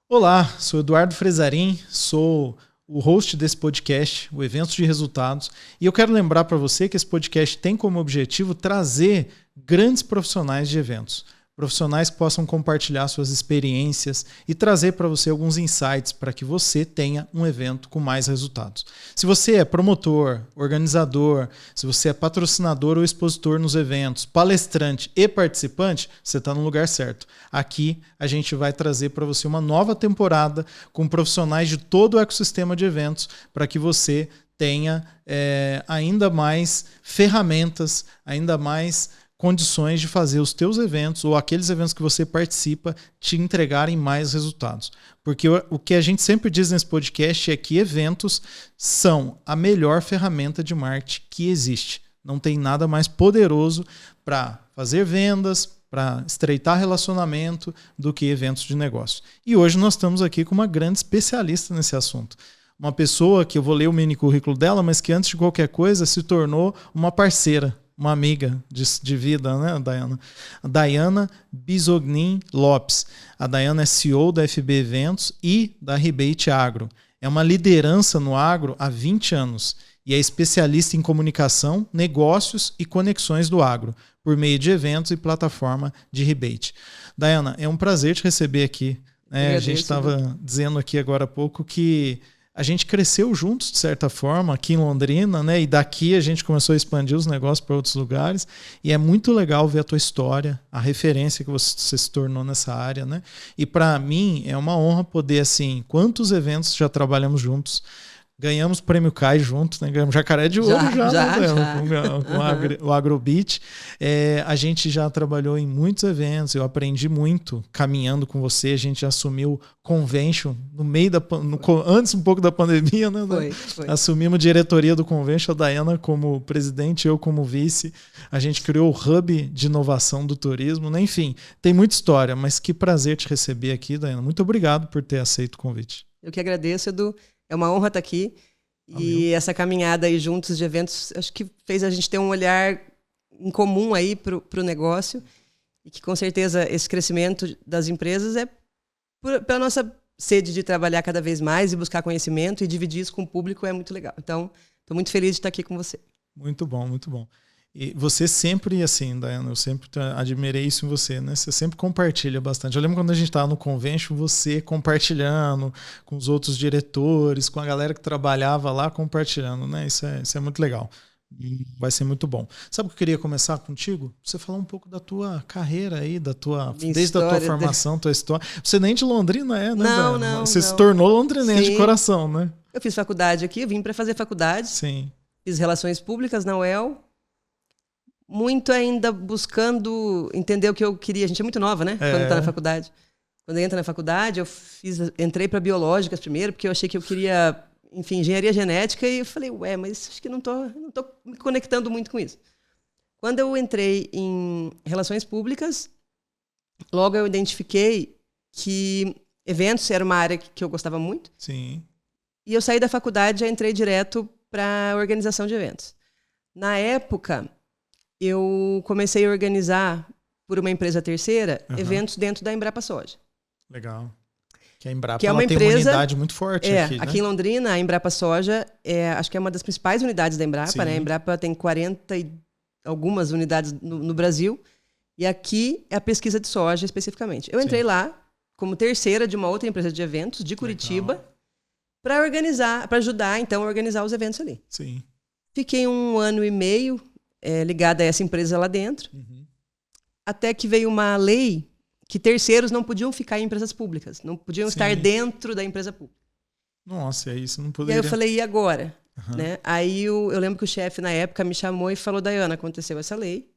Olá, sou Eduardo Fresarim, sou o host desse podcast, o Eventos de Resultados, e eu quero lembrar para você que esse podcast tem como objetivo trazer grandes profissionais de eventos, profissionais que possam compartilhar suas experiências e trazer para você alguns insights para que você tenha um evento com mais resultados. Se você é promotor, organizador, se você é patrocinador ou expositor nos eventos, palestrante e participante, você está no lugar certo. Aqui a gente vai trazer para você uma nova temporada com profissionais de todo o ecossistema de eventos para que você tenha ainda mais ferramentas, ainda mais condições de fazer os teus eventos ou aqueles eventos que você participa te entregarem mais resultados. Porque o que a gente sempre diz nesse podcast é que eventos são a melhor ferramenta de marketing que existe. Não tem nada mais poderoso para fazer vendas, para estreitar relacionamento do que eventos de negócio. E hoje nós estamos aqui com uma grande especialista nesse assunto. Uma pessoa que eu vou ler o mini currículo dela, mas que antes de qualquer coisa se tornou uma parceira, uma amiga de vida, né, Dayana? A Dayana Bisognin Lopes. A Dayana é CEO da FB Eventos e da Rebate Agro. É uma liderança no agro há 20 anos e é especialista em comunicação, negócios e conexões do agro, por meio de eventos e plataforma de rebate. Dayana, é um prazer te receber aqui. A gente estava dizendo aqui agora há pouco que a gente cresceu juntos, de certa forma, aqui em Londrina, né? E daqui a gente começou a expandir os negócios para outros lugares. E é muito legal ver a tua história, a referência que você se tornou nessa área, né? E para mim é uma honra poder, assim, quantos eventos já trabalhamos juntos. Ganhamos o Prêmio CAI juntos, né? Ganhamos Jacaré de Ouro já. Com o Agrobit. A gente já trabalhou em muitos eventos, eu aprendi muito caminhando com você. A gente assumiu Convention no meio antes um pouco da pandemia, né? Foi. Assumimos diretoria do Convention, a Dayana como presidente, eu como vice. A gente criou o Hub de Inovação do Turismo, né? Enfim, tem muita história, mas que prazer te receber aqui, Dayana. Muito obrigado por ter aceito o convite. Eu que agradeço, Edu. É uma honra estar aqui. E essa caminhada aí juntos de eventos, acho que fez a gente ter um olhar em comum aí para o negócio. E que, com certeza, esse crescimento das empresas é pela nossa sede de trabalhar cada vez mais e buscar conhecimento e dividir isso com o público é muito legal. Então, estou muito feliz de estar aqui com você. Muito bom, muito bom. E você sempre, assim, Dayana, eu sempre admirei isso em você, né? Você sempre compartilha bastante. Eu lembro quando a gente estava no Convention, você compartilhando com os outros diretores, com a galera que trabalhava lá, compartilhando, né? Isso é muito legal. Vai ser muito bom. Sabe o que eu queria começar contigo? Você falar um pouco da tua carreira aí, desde a tua formação, tua história. Você nem de Londrina é, né? Não. Você se tornou londrinense de coração, né? Eu fiz faculdade aqui, eu vim para fazer faculdade. Sim. Fiz Relações Públicas na UEL. Muito ainda buscando entender o que eu queria. A gente é muito nova, né? Quando está na faculdade. Quando entra na faculdade, entrei para biológicas primeiro, porque eu achei que eu queria, enfim, engenharia genética, e eu falei, mas acho que não tô me conectando muito com isso. Quando eu entrei em relações públicas, logo eu identifiquei que eventos era uma área que eu gostava muito. Sim. E eu saí da faculdade e já entrei direto para a organização de eventos. Na época, eu comecei a organizar, por uma empresa terceira, eventos dentro da Embrapa Soja. Legal. Que a Embrapa que é uma tem empresa, uma unidade muito forte aqui, né? Aqui em Londrina, a Embrapa Soja, acho que é uma das principais unidades da Embrapa, né? A Embrapa tem 40 e algumas unidades no Brasil, e aqui é a pesquisa de soja especificamente. Eu entrei lá como terceira de uma outra empresa de eventos, de Curitiba, para ajudar, então, a organizar os eventos ali. Sim. Fiquei 1 ano e meio ligada a essa empresa lá dentro, até que veio uma lei que terceiros não podiam ficar em empresas públicas, não podiam estar dentro da empresa pública. Nossa, é isso, não poderia. E aí eu falei, e agora? Né? Aí eu lembro que o chefe na época me chamou e falou, Dayana, aconteceu essa lei,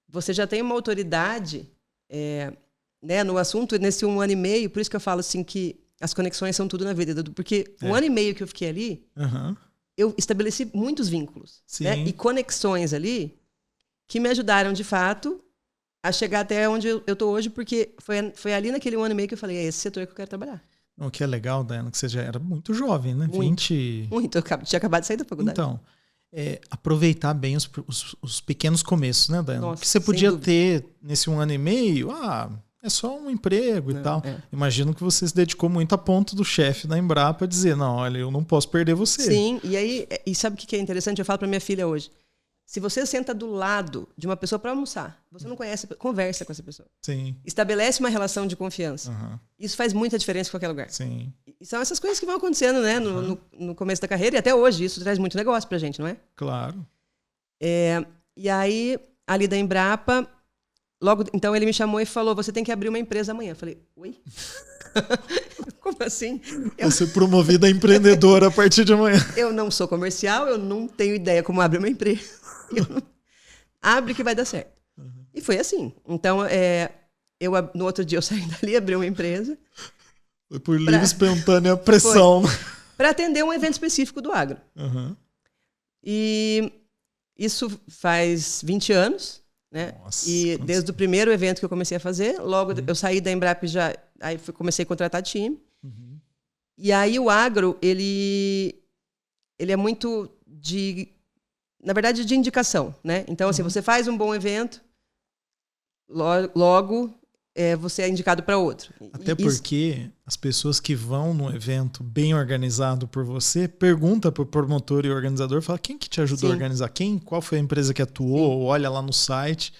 você já tem uma autoridade né, no assunto nesse 1 ano e meio, por isso que eu falo assim que as conexões são tudo na vida, porque 1 ano e meio que eu fiquei ali, eu estabeleci muitos vínculos, né? E conexões ali que me ajudaram, de fato, a chegar até onde eu estou hoje, porque foi ali naquele 1 ano e meio que eu falei, é esse setor que eu quero trabalhar. O que é legal, Dayana, que você já era muito jovem, né? Muito, eu tinha acabado de sair da faculdade. Então, aproveitar bem os pequenos começos, né, Dayana? Nossa, que você podia ter nesse 1 ano e meio, é só um emprego e tal. Imagino que você se dedicou muito a ponto do chefe da Embrapa dizer, não, olha, eu não posso perder você. Sim, e sabe o que é interessante? Eu falo para minha filha hoje. Se você senta do lado de uma pessoa para almoçar, você não conhece, conversa com essa pessoa. Sim. Estabelece uma relação de confiança. Isso faz muita diferença em qualquer lugar. Sim. E são essas coisas que vão acontecendo, né, no começo da carreira e até hoje. Isso traz muito negócio pra gente, não é? Claro. E aí, ali da Embrapa, logo, então ele me chamou e falou, você tem que abrir uma empresa amanhã. Eu falei, oi? Como assim? Vou ser promovida a empreendedora a partir de amanhã. Eu não sou comercial, eu não tenho ideia como abrir uma empresa. Abre que vai dar certo. E foi assim. Então, no outro dia eu saí dali, abri uma empresa. Foi por livre espontânea pressão. Para atender um evento específico do agro. E isso faz 20 anos. Né? Nossa, e desde o primeiro evento que eu comecei a fazer, logo eu saí da Embrapa e aí comecei a contratar time. E aí o agro, ele é muito na verdade, de indicação, né? Então, assim, você faz um bom evento, logo você é indicado para outro. Até porque as pessoas que vão num evento bem organizado por você, pergunta para o promotor e organizador, fala quem que te ajudou a organizar, qual foi a empresa que atuou, olha lá no site.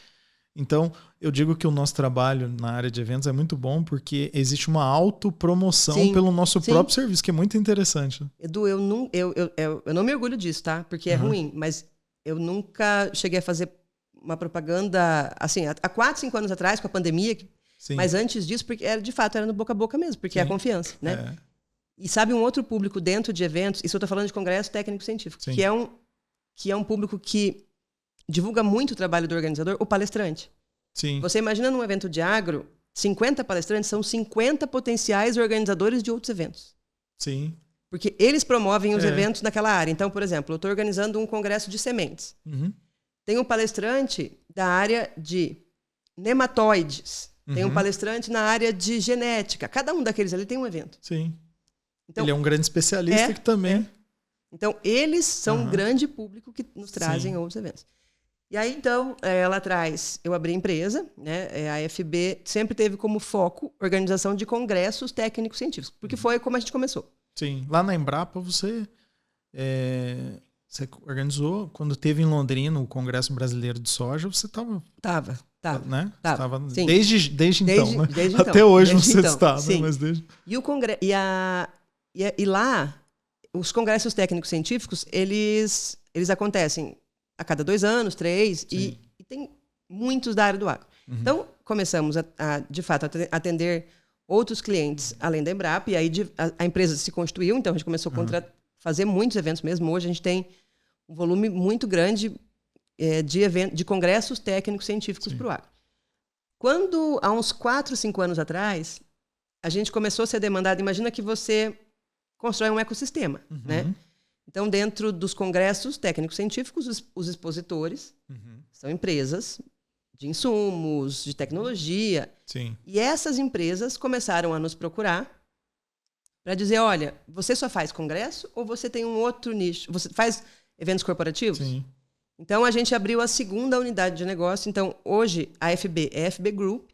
Então, eu digo que o nosso trabalho na área de eventos é muito bom porque existe uma autopromoção pelo nosso próprio serviço, que é muito interessante. Edu, eu não me orgulho disso, tá? Porque é ruim, mas eu nunca cheguei a fazer uma propaganda, assim, há 4, 5 anos atrás, com a pandemia, mas antes disso, porque de fato era no boca a boca mesmo, porque é a confiança, né? E sabe um outro público dentro de eventos, isso eu estou falando de congresso técnico-científico, que é um público que divulga muito o trabalho do organizador, o palestrante. Sim. Você imagina num evento de agro, 50 palestrantes são 50 potenciais organizadores de outros eventos. Sim. Porque eles promovem os eventos naquela área. Então, por exemplo, eu estou organizando um congresso de sementes. Tem um palestrante da área de nematóides. Tem um palestrante na área de genética. Cada um daqueles ali tem um evento. Sim. Então, ele é um grande especialista que também... Então, eles são um grande público que nos trazem outros eventos. E aí, então, lá atrás, eu abri a empresa, né? A FB sempre teve como foco organização de congressos técnicos científicos, porque foi como a gente começou. Sim. Lá na Embrapa, você organizou, quando teve em Londrina o Congresso Brasileiro de Soja, você estava... Tava. Né? Tava. Desde então, né? Desde então. Até hoje você então, está, né? Mas desde... E lá, os congressos técnicos científicos, eles acontecem a cada 2 anos, 3, e tem muitos da área do agro. Então, começamos de fato, a atender outros clientes além da Embrapa, e aí a empresa se constituiu, então a gente começou a fazer muitos eventos mesmo. Hoje a gente tem um volume muito grande de congressos técnicos científicos para o agro. Quando, há uns 4, 5 anos atrás, a gente começou a ser demandado, imagina que você constrói um ecossistema, né? Então, dentro dos congressos técnicos científicos, os expositores são empresas de insumos, de tecnologia. Sim. E essas empresas começaram a nos procurar para dizer, olha, você só faz congresso ou você tem um outro nicho? Você faz eventos corporativos? Sim. Então, a gente abriu a segunda unidade de negócio. Então, hoje, a FB é a FB Group.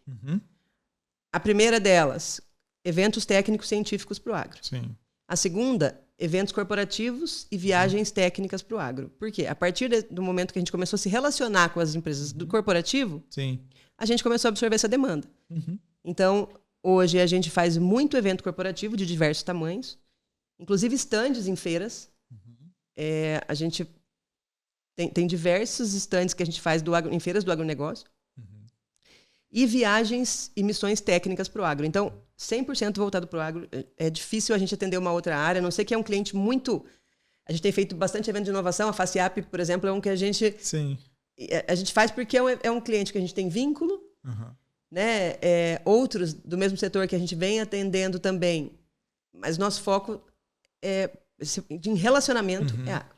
A primeira delas, eventos técnicos científicos para o agro. Sim. A segunda, eventos corporativos e viagens técnicas para o agro. Por quê? A partir do momento que a gente começou a se relacionar com as empresas do corporativo, a gente começou a absorver essa demanda. Então, hoje a gente faz muito evento corporativo de diversos tamanhos, inclusive estandes em feiras. A gente tem diversos estandes que a gente faz em feiras do agronegócio. E viagens e missões técnicas para o agro. Então, 100% voltado para o agro. É difícil a gente atender uma outra área, a não ser que é um cliente muito... A gente tem feito bastante evento de inovação. A FACIAP, por exemplo, é um que a gente... Sim. A gente faz porque é um cliente que a gente tem vínculo, né? Outros do mesmo setor que a gente vem atendendo também. Mas nosso foco em relacionamento é agro.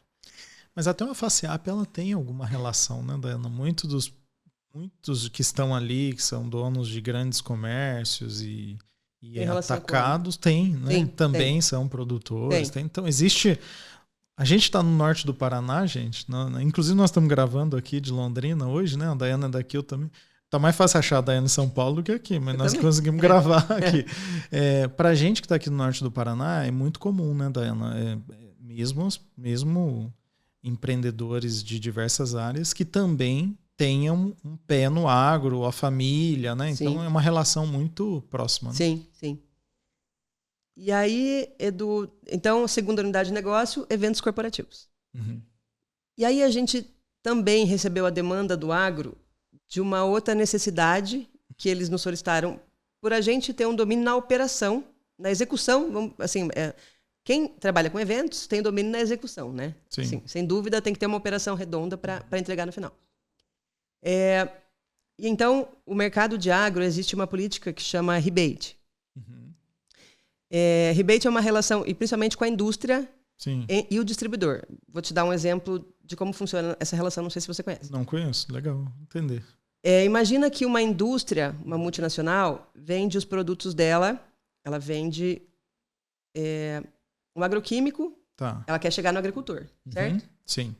Mas até uma FACIAP, ela tem alguma relação, né, Dayana? Muitos que estão ali, que são donos de grandes comércios e atacados, né? Também são produtores. Então, existe... A gente está no norte do Paraná, gente. Inclusive, nós estamos gravando aqui de Londrina hoje, né? A Dayana é daqui, eu também. Tá mais fácil achar a Daiana em São Paulo do que aqui, mas nós também. conseguimos gravar aqui. Pra gente que tá aqui no norte do Paraná, é muito comum, né, Daiana? Mesmo empreendedores de diversas áreas que também tenham um pé no agro, a família, né? Então Sim. é uma relação muito próxima. Né? Sim, sim. E aí, então, segunda unidade de negócio, eventos corporativos. Uhum. E aí a gente também recebeu a demanda do agro de uma outra necessidade que eles nos solicitaram por a gente ter um domínio na operação, na execução. Assim, quem trabalha com eventos tem domínio na execução, né? Sim. Assim, sem dúvida, tem que ter uma operação redonda para entregar no final. E então, o mercado de agro, existe uma política que chama rebate. Uhum. Rebate é uma relação, e principalmente com a indústria Sim. e o distribuidor. Vou te dar um exemplo de como funciona essa relação, não sei se você conhece. Não conheço, legal, entender. Imagina que uma indústria, uma multinacional, vende os produtos dela, ela vende um agroquímico, Tá. ela quer chegar no agricultor, certo? Uhum. Sim.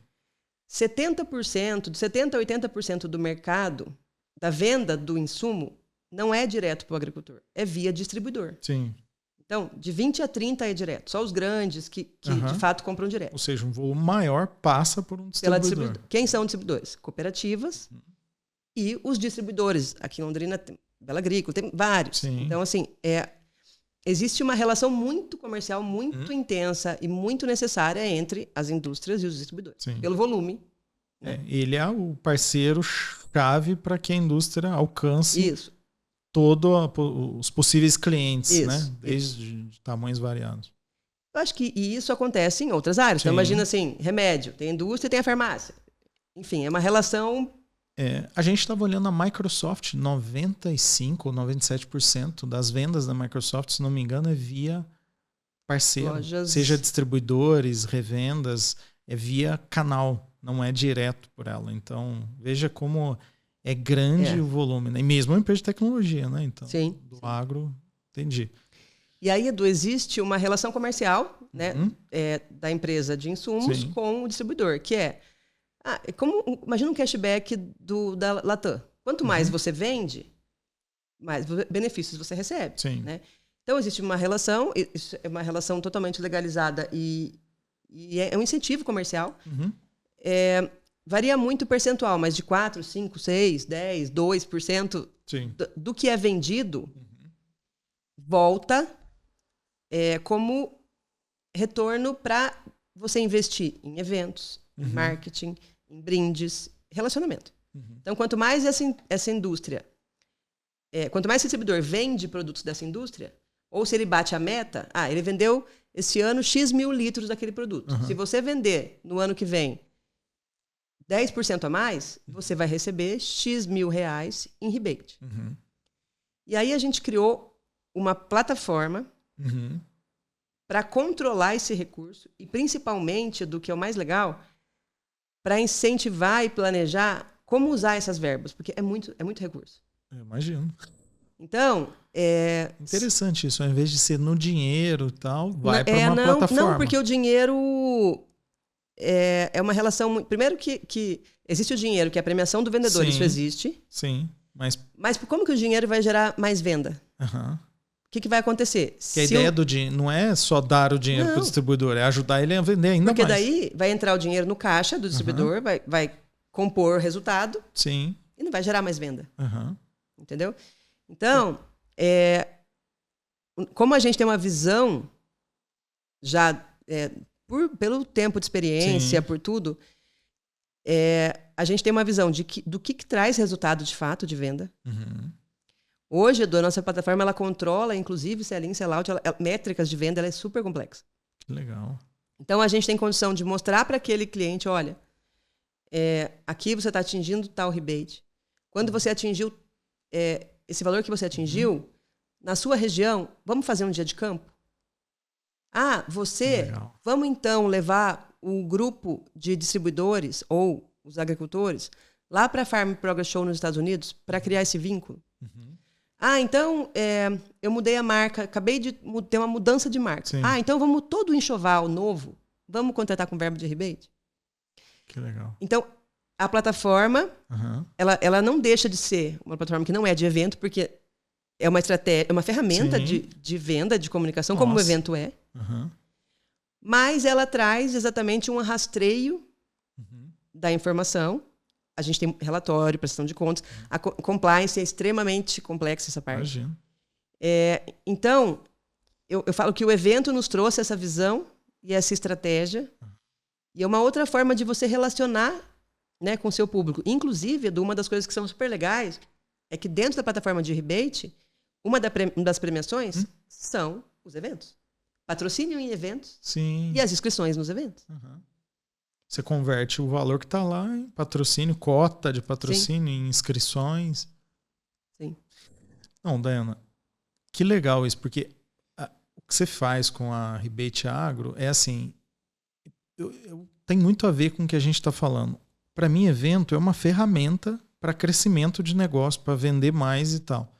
70%, de 70% a 80% do mercado, da venda do insumo, não é direto para o agricultor, é via distribuidor. Sim. Então, de 20 a 30 é direto. Só os grandes que de fato compram direto. Ou seja, um volume maior passa por um distribuidor. Quem são distribuidores? Cooperativas e os distribuidores. Aqui em Londrina tem Bela Agrícola, tem vários. Sim. Então, assim, existe uma relação muito comercial, muito intensa e muito necessária entre as indústrias e os distribuidores. Sim. Pelo volume. Ele é o parceiro-chave para que a indústria alcance Isso. todos os possíveis clientes, Isso, né? Desde de tamanhos variados. Eu acho que isso acontece em outras áreas. Então, imagina assim, remédio, tem a indústria e tem a farmácia. Enfim, é uma relação... A gente estava olhando a Microsoft, 95% ou 97% das vendas da Microsoft, se não me engano, é via parceiro. Lojas... Seja distribuidores, revendas, é via canal, não é direto por ela. Então, veja como é grande o volume. Né? E mesmo uma empresa de tecnologia, né? Então, sim, do agro, entendi. E aí, Edu, existe uma relação comercial, né, da empresa de insumos com o distribuidor, que imagina um cashback da Latam. Quanto mais você vende, mais benefícios você recebe. Sim. Né? Então, existe uma relação, isso é uma relação totalmente legalizada e é um incentivo comercial. Varia muito o percentual, mas de 4%, 5%, 6%, 10%, 2% do que é vendido volta como retorno para você investir em eventos, em marketing, em brindes, relacionamento. Então, quanto mais essa indústria, quanto mais esse distribuidor vende produtos dessa indústria, ou se ele bate a meta, ele vendeu esse ano X mil litros daquele produto. Se você vender no ano que vem 10% a mais, você vai receber X mil reais em rebate. E aí a gente criou uma plataforma para controlar esse recurso e, principalmente, do que é o mais legal, para incentivar e planejar como usar essas verbas, porque é muito recurso. Eu imagino. Então, interessante isso, ao invés de ser no dinheiro e tal, vai para uma plataforma. Não, porque o dinheiro é uma relação... Primeiro que existe o dinheiro, que é a premiação do vendedor, isso existe. Sim, mas como que o dinheiro vai gerar mais venda? O que vai acontecer? Que a ideia do dinheiro não é só dar o dinheiro para o distribuidor, é ajudar ele a vender ainda mais. Porque daí vai entrar o dinheiro no caixa do distribuidor, vai compor resultado e não vai gerar mais venda. Entendeu? Então, como a gente tem uma visão já pelo tempo de experiência, por tudo, a gente tem uma visão do que traz resultado de fato de venda. Hoje, a nossa plataforma, ela controla, inclusive, sell-in, sell-out, métricas de venda, ela é super complexa. Legal. Então, a gente tem condição de mostrar para aquele cliente, olha, aqui você está atingindo tal rebate. Quando você atingiu esse valor que você atingiu, na sua região, vamos fazer um dia de campo? Vamos então levar o grupo de distribuidores ou os agricultores lá para a Farm Progress Show nos Estados Unidos para criar esse vínculo? Então, eu mudei a marca, acabei de ter uma mudança de marca. Então vamos todo o enxoval novo, vamos contratar com verbo de rebate? Que legal. Então, a plataforma, ela não deixa de ser uma plataforma que não é de evento, porque é uma estratégia, é uma ferramenta de venda, de comunicação, como o evento é. Mas ela traz exatamente um rastreio da informação. A gente tem relatório, prestação de contas. A compliance é extremamente complexa, essa parte. Imagino. Então, eu falo que o evento nos trouxe essa visão e essa estratégia. E é uma outra forma de você relacionar, né, com o seu público. Inclusive, uma das coisas que são super legais é que dentro da plataforma de rebate, uma das premiações são os eventos. Patrocínio em eventos e as inscrições nos eventos. Você converte o valor que está lá em patrocínio, cota de patrocínio, em inscrições. Sim. Não, Daiana, que legal isso, porque o que você faz com a Rebate Agro é assim, tem muito a ver com o que a gente está falando. Para mim, evento é uma ferramenta para crescimento de negócio, para vender mais e tal.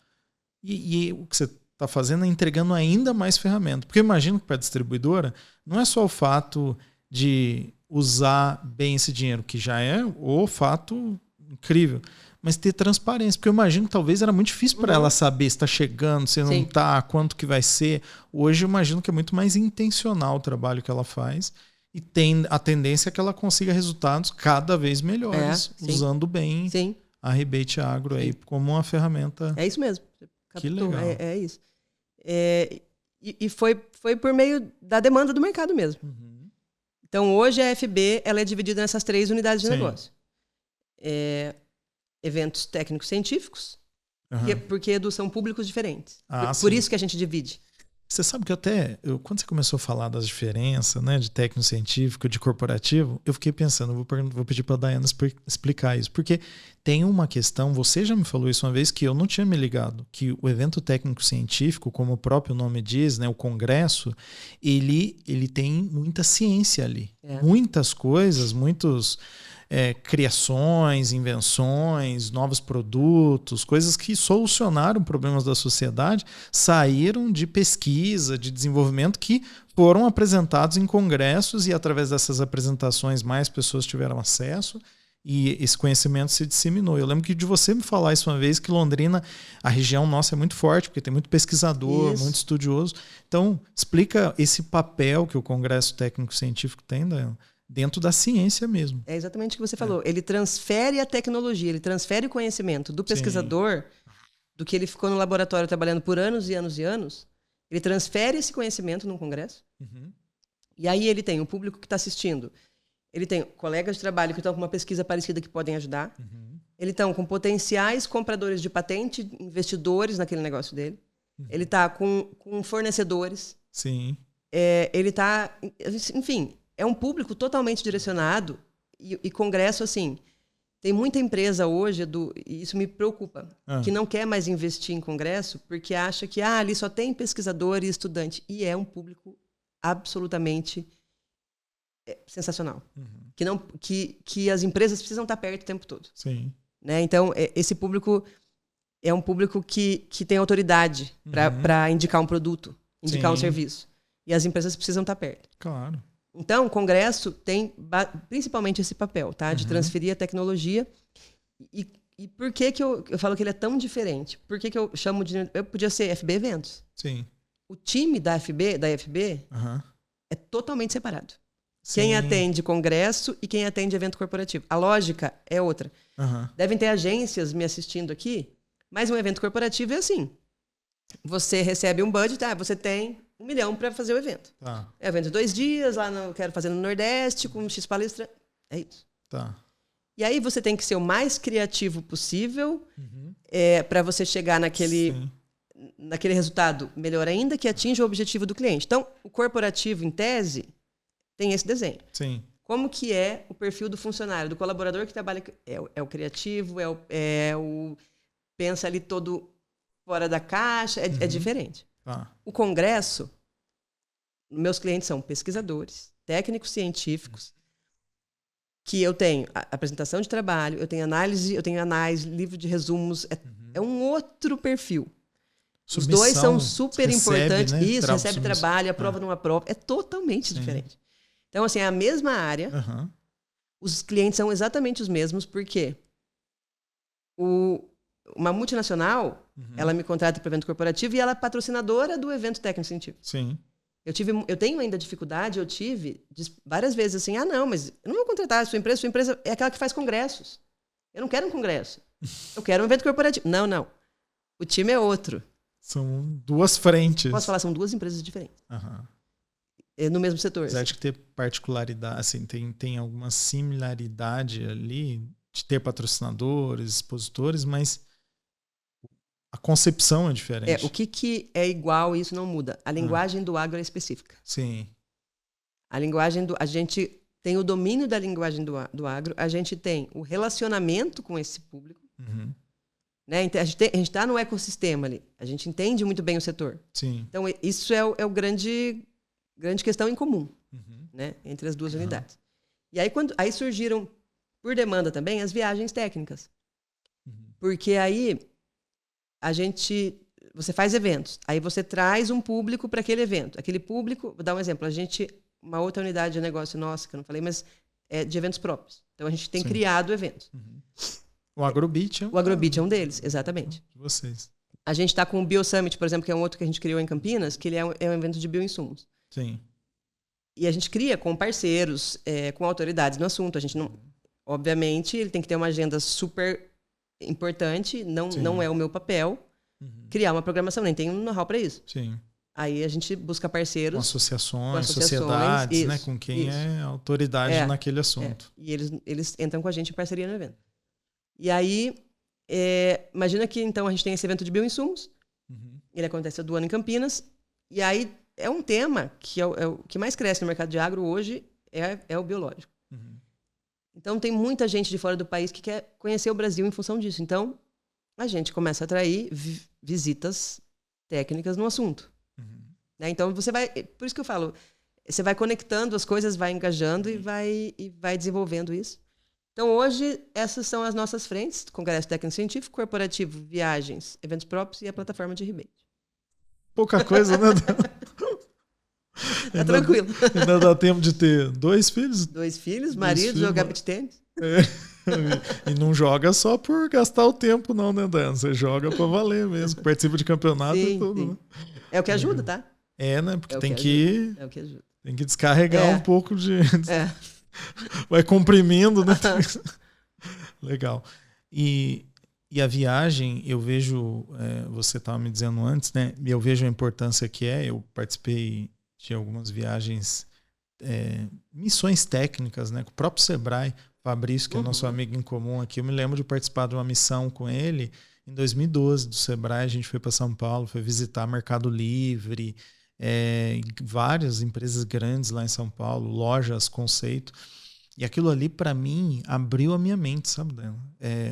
E o que você está fazendo é entregando ainda mais ferramenta. Porque eu imagino que para a distribuidora não é só o fato de usar bem esse dinheiro, que já é o fato incrível, mas ter transparência. Porque eu imagino que talvez era muito difícil para ela saber se está chegando, se não está, quanto que vai ser. Hoje eu imagino que é muito mais intencional o trabalho que ela faz e tem a tendência que ela consiga resultados cada vez melhores, usando bem a Rebate Agro aí como uma ferramenta. É isso mesmo. Que legal. É isso. E foi por meio da demanda do mercado mesmo. Então, hoje a FB ela é dividida nessas 3 unidades de negócio. Eventos técnicos científicos, porque são públicos diferentes. Por isso que a gente divide. Você sabe que quando você começou a falar das diferenças, né, de técnico científico, de corporativo, eu fiquei pensando, vou pedir para a Daiana explicar isso, porque tem uma questão, você já me falou isso uma vez, que eu não tinha me ligado, que o evento técnico científico, como o próprio nome diz, né, o congresso, ele tem muita ciência ali. Muitas coisas, muitos criações, invenções, novos produtos, coisas que solucionaram problemas da sociedade, saíram de pesquisa, de desenvolvimento que foram apresentados em congressos e através dessas apresentações mais pessoas tiveram acesso e esse conhecimento se disseminou. Eu lembro que de você me falar isso uma vez, que Londrina, a região nossa é muito forte, porque tem muito pesquisador, muito estudioso. Então, explica esse papel que o Congresso Técnico Científico tem, dentro da ciência mesmo. É exatamente o que você falou. Ele transfere a tecnologia, ele transfere o conhecimento do pesquisador, do que ele ficou no laboratório trabalhando por anos e anos e anos. Ele transfere esse conhecimento num congresso. E aí ele tem o público que está assistindo. Ele tem colegas de trabalho que estão com uma pesquisa parecida que podem ajudar. Ele está com potenciais compradores de patente, investidores naquele negócio dele. Ele está com fornecedores. Ele está... Enfim... É um público totalmente direcionado e congresso, assim, tem muita empresa hoje, e isso me preocupa, que não quer mais investir em congresso porque acha que ali só tem pesquisador e estudante. E é um público absolutamente sensacional. Que as empresas precisam estar perto o tempo todo. Né? Então, esse público é um público que tem autoridade para indicar um produto, indicar um serviço. E as empresas precisam estar perto. Claro. Então, o Congresso tem principalmente esse papel, tá? De transferir a tecnologia. E por que eu falo que ele é tão diferente? Por que eu chamo de... Eu podia ser FB Eventos. O time da FB é totalmente separado. Quem atende congresso e quem atende evento corporativo. A lógica é outra. Devem ter agências me assistindo aqui, mas um evento corporativo é assim. Você recebe um budget, você tem... 1 milhão para fazer o evento. É um evento de 2 dias, eu quero fazer no Nordeste, com X palestra. É isso. E aí você tem que ser o mais criativo possível para você chegar naquele resultado melhor ainda, que atinja o objetivo do cliente. Então, o corporativo, em tese, tem esse desenho. Como que é o perfil do funcionário, do colaborador que trabalha... É o criativo, é o pensa ali todo fora da caixa, é diferente. O congresso, meus clientes são pesquisadores, técnicos científicos, que eu tenho apresentação de trabalho, eu tenho análise, livro de resumos, é um outro perfil. Os dois são super importantes. Né? Isso, recebe trabalho, aprova numa prova, é totalmente diferente. Então, assim, é a mesma área, Os clientes são exatamente os mesmos, porque uma multinacional, ela me contrata para o evento corporativo e ela é patrocinadora do evento técnico científico. Sim. Eu tenho ainda dificuldade, eu tive várias vezes assim, não, mas eu não vou contratar a sua empresa é aquela que faz congressos. Eu não quero um congresso. Eu quero um evento corporativo. Não. O time é outro. São duas frentes. Posso falar, são duas empresas diferentes. No mesmo setor. Apesar de ter particularidade, assim, tem alguma similaridade ali de ter patrocinadores, expositores, mas a concepção é diferente. O que é igual e isso não muda? A linguagem do agro é específica. Sim. A gente tem o domínio da linguagem do agro, a gente tem o relacionamento com esse público. Né? A gente está no ecossistema ali. A gente entende muito bem o setor. Sim. Então, isso é o grande questão em comum, né? Entre as duas unidades. E aí surgiram, por demanda também, as viagens técnicas. Porque aí você faz eventos, aí você traz um público para aquele evento. Aquele público, vou dar um exemplo, uma outra unidade de negócio nossa, que eu não falei, mas é de eventos próprios. Então a gente tem criado eventos. O Agrobit é O Agrobit é um deles, exatamente. De vocês. A gente está com o BioSummit, por exemplo, que é um outro que a gente criou em Campinas, que ele é um evento de bioinsumos. Sim. E a gente cria com parceiros, com autoridades no assunto. A gente não... Obviamente, ele tem que ter uma agenda super importante, não é o meu papel criar uma programação, nem tem um know-how para isso. Sim. Aí a gente busca parceiros. Com associações, sociedades, né? Com quem é autoridade naquele assunto. E eles entram com a gente em parceria no evento. E aí, imagina que então a gente tem esse evento de bioinsumos, ele acontece do ano em Campinas, e aí é um tema que é o que mais cresce no mercado de agro hoje, é o biológico. Então tem muita gente de fora do país que quer conhecer o Brasil em função disso. Então a gente começa a atrair visitas técnicas no assunto. Né? Então você vai, por isso que eu falo, você vai conectando as coisas, vai engajando e vai desenvolvendo isso. Então hoje essas são as nossas frentes: Congresso Técnico Científico, Corporativo, Viagens, Eventos Próprios e a plataforma de rebate. Pouca coisa, né? Tá tranquilo. Ainda dá tempo de ter 2 filhos? 2 filhos, marido, jogar beach tênis. E não joga só por gastar o tempo, não, né, Dan? Você joga pra valer mesmo. Participa de campeonato e tudo. Né? É o que ajuda, tá? Né? Porque tem que ajuda. Tem que descarregar um pouco de... Vai comprimindo, né? Legal. E a viagem, eu vejo... você estava me dizendo antes, né? E eu vejo a importância que eu participei de algumas viagens, missões técnicas, né? Com o próprio Sebrae, Fabrício, que é nosso amigo em comum aqui. Eu me lembro de participar de uma missão com ele em 2012 do Sebrae. A gente foi para São Paulo, foi visitar Mercado Livre, várias empresas grandes lá em São Paulo, lojas, conceito. E aquilo ali, para mim, abriu a minha mente, sabe?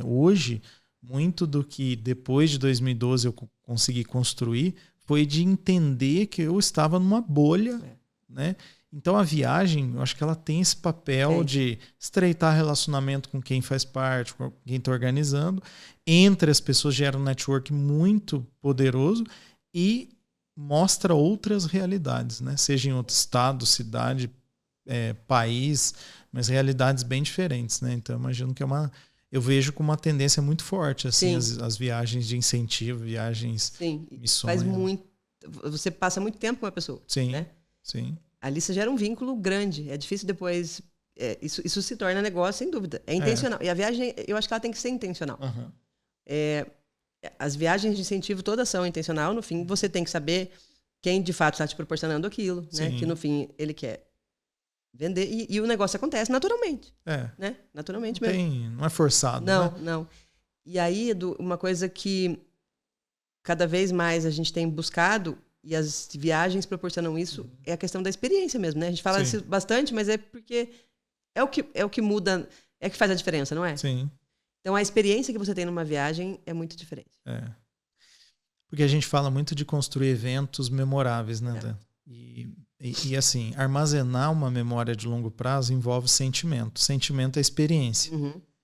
Hoje, muito do que depois de 2012 eu consegui construir foi de entender que eu estava numa bolha, né? Então a viagem, eu acho que ela tem esse papel de estreitar relacionamento com quem faz parte, com quem está organizando. Entre as pessoas gera um network muito poderoso e mostra outras realidades, né? Seja em outro estado, cidade, país, mas realidades bem diferentes, né? Então imagino que eu vejo com uma tendência muito forte assim as viagens de incentivo, viagens, missões. Faz muito, você passa muito tempo com uma pessoa, né? Sim. Ali você gera um vínculo grande. É difícil depois... isso se torna negócio, sem dúvida. É intencional. E a viagem, eu acho que ela tem que ser intencional. As viagens de incentivo todas são intencional. No fim, você tem que saber quem de fato está te proporcionando aquilo, né? Que no fim ele quer vender. E o negócio acontece naturalmente. Né? Naturalmente mesmo. Não é forçado. Não. E aí, uma coisa que cada vez mais a gente tem buscado... E as viagens proporcionam isso, é a questão da experiência mesmo, né? A gente fala isso bastante, mas é porque é o que muda, é o que faz a diferença, não é? Sim. Então a experiência que você tem numa viagem é muito diferente. Porque a gente fala muito de construir eventos memoráveis, né, Dan? E assim, armazenar uma memória de longo prazo envolve sentimento. Sentimento é experiência.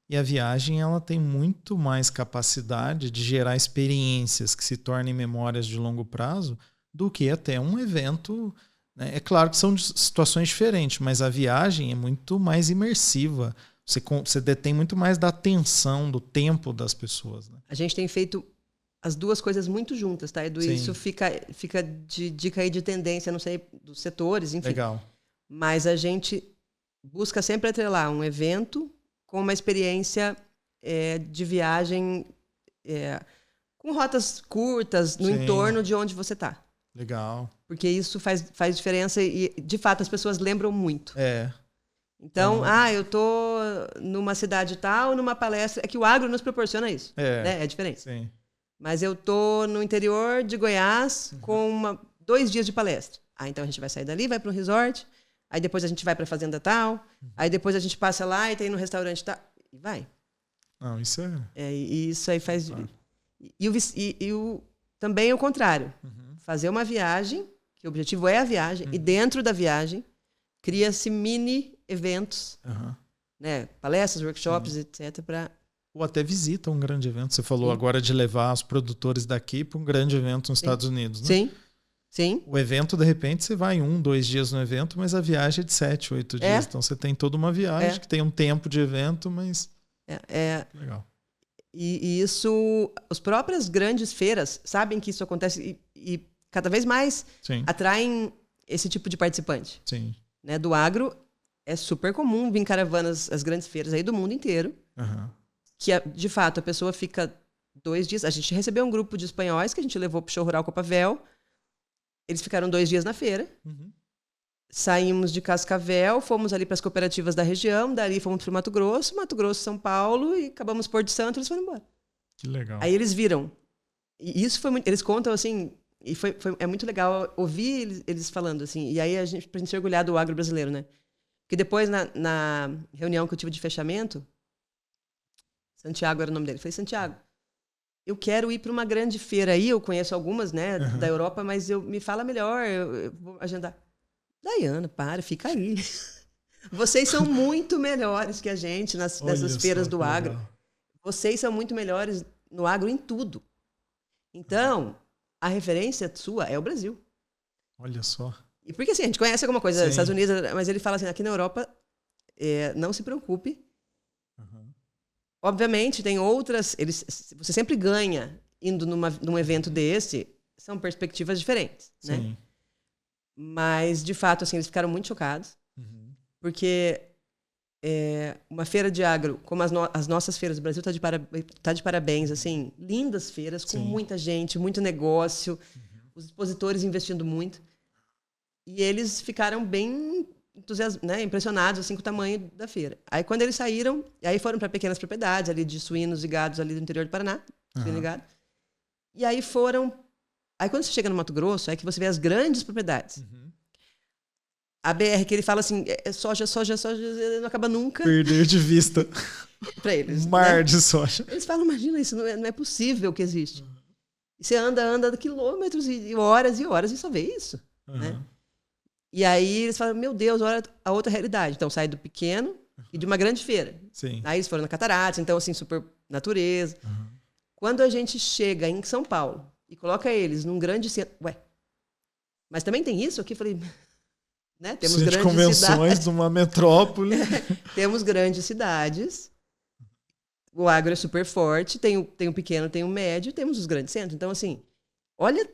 E a viagem, ela tem muito mais capacidade de gerar experiências que se tornem memórias de longo prazo do que até um evento, né? É claro que são situações diferentes, mas a viagem é muito mais imersiva, você detém muito mais da atenção, do tempo das pessoas, né? A gente tem feito as duas coisas muito juntas, tá, Edu? Sim. Isso fica de dica aí de tendência, não sei, dos setores, enfim. Legal. Mas a gente busca sempre atrelar um evento com uma experiência de viagem com rotas curtas no entorno de onde você está. Legal. Porque isso faz diferença e, de fato, as pessoas lembram muito. Então, eu tô numa cidade tal, numa palestra. É que o agro nos proporciona isso. Né? É diferente. Sim. Mas eu tô no interior de Goiás com 2 dias de palestra. Então a gente vai sair dali, vai para um resort, aí depois a gente vai para a fazenda tal, aí depois a gente passa lá e tem no restaurante tal, e vai. Não, isso é... E isso aí faz... Também o contrário. Fazer uma viagem, que o objetivo é a viagem, e dentro da viagem cria-se mini eventos, né? Palestras, workshops, etc. Ou até visita um grande evento. Você falou agora de levar os produtores daqui para um grande evento nos Estados Unidos, né? Sim. O evento, de repente, você vai 1, 2 dias no evento, mas a viagem é de 7, 8 dias. Então você tem toda uma viagem que tem um tempo de evento, mas... Legal. E isso... As próprias grandes feiras sabem que isso acontece e cada vez mais atraem esse tipo de participante. Sim. Né? Do agro, é super comum vir caravanas, as grandes feiras aí do mundo inteiro. Que, de fato, a pessoa fica 2 dias... A gente recebeu um grupo de espanhóis que a gente levou para o Show Rural Copavel. Eles ficaram 2 dias na feira. Saímos de Cascavel, fomos ali para as cooperativas da região, dali fomos para o Mato Grosso, São Paulo, e acabamos Porto Santo, eles foram embora. Que legal. Aí eles viram. E isso foi muito... Eles contam, assim... E é muito legal ouvir eles falando, assim. E aí, pra gente se orgulhar do agro brasileiro, né? Porque depois, na reunião que eu tive de fechamento... Santiago era o nome dele. Eu falei, Santiago, eu quero ir para uma grande feira aí, eu conheço algumas, né, da Europa, mas me fala melhor, eu vou agendar. Daiana, fica aí. Vocês são muito melhores que a gente nessas feiras do agro. Legal. Vocês são muito melhores no agro em tudo. Então, a referência sua é o Brasil. Olha só. E porque assim, a gente conhece alguma coisa dos Estados Unidos, mas ele fala assim, aqui na Europa, não se preocupe. Obviamente, tem outras... Você sempre ganha indo num evento desse. São perspectivas diferentes, né? Mas, de fato, assim, eles ficaram muito chocados. Porque uma feira de agro, como as nossas feiras do Brasil, tá de parabéns. Assim, lindas feiras, com muita gente, muito negócio. Os expositores investindo muito. E eles ficaram bem... né, impressionados assim, com o tamanho da feira. Aí quando eles saíram, aí foram para pequenas propriedades ali de suínos e gados ali do interior do Paraná, suíno e gado. E aí quando você chega no Mato Grosso, é que você vê as grandes propriedades. A BR, que ele fala assim, soja, não acaba nunca. Perder de vista. Para eles. Mar de soja. Eles falam, imagina, isso não é possível que existe. E você anda quilômetros e horas e só vê isso. Né? E aí eles falam, meu Deus, olha a outra realidade. Então, sai do pequeno e de uma grande feira. Aí eles foram na Cataratas, então, assim, super natureza. Quando a gente chega em São Paulo e coloca eles num grande centro... Mas também tem isso aqui? Eu falei... Né? Temos grandes de convenções cidades. De uma metrópole. Temos grandes cidades. O agro é super forte. Tem o pequeno, tem o médio. Temos os grandes centros. Então, assim, olha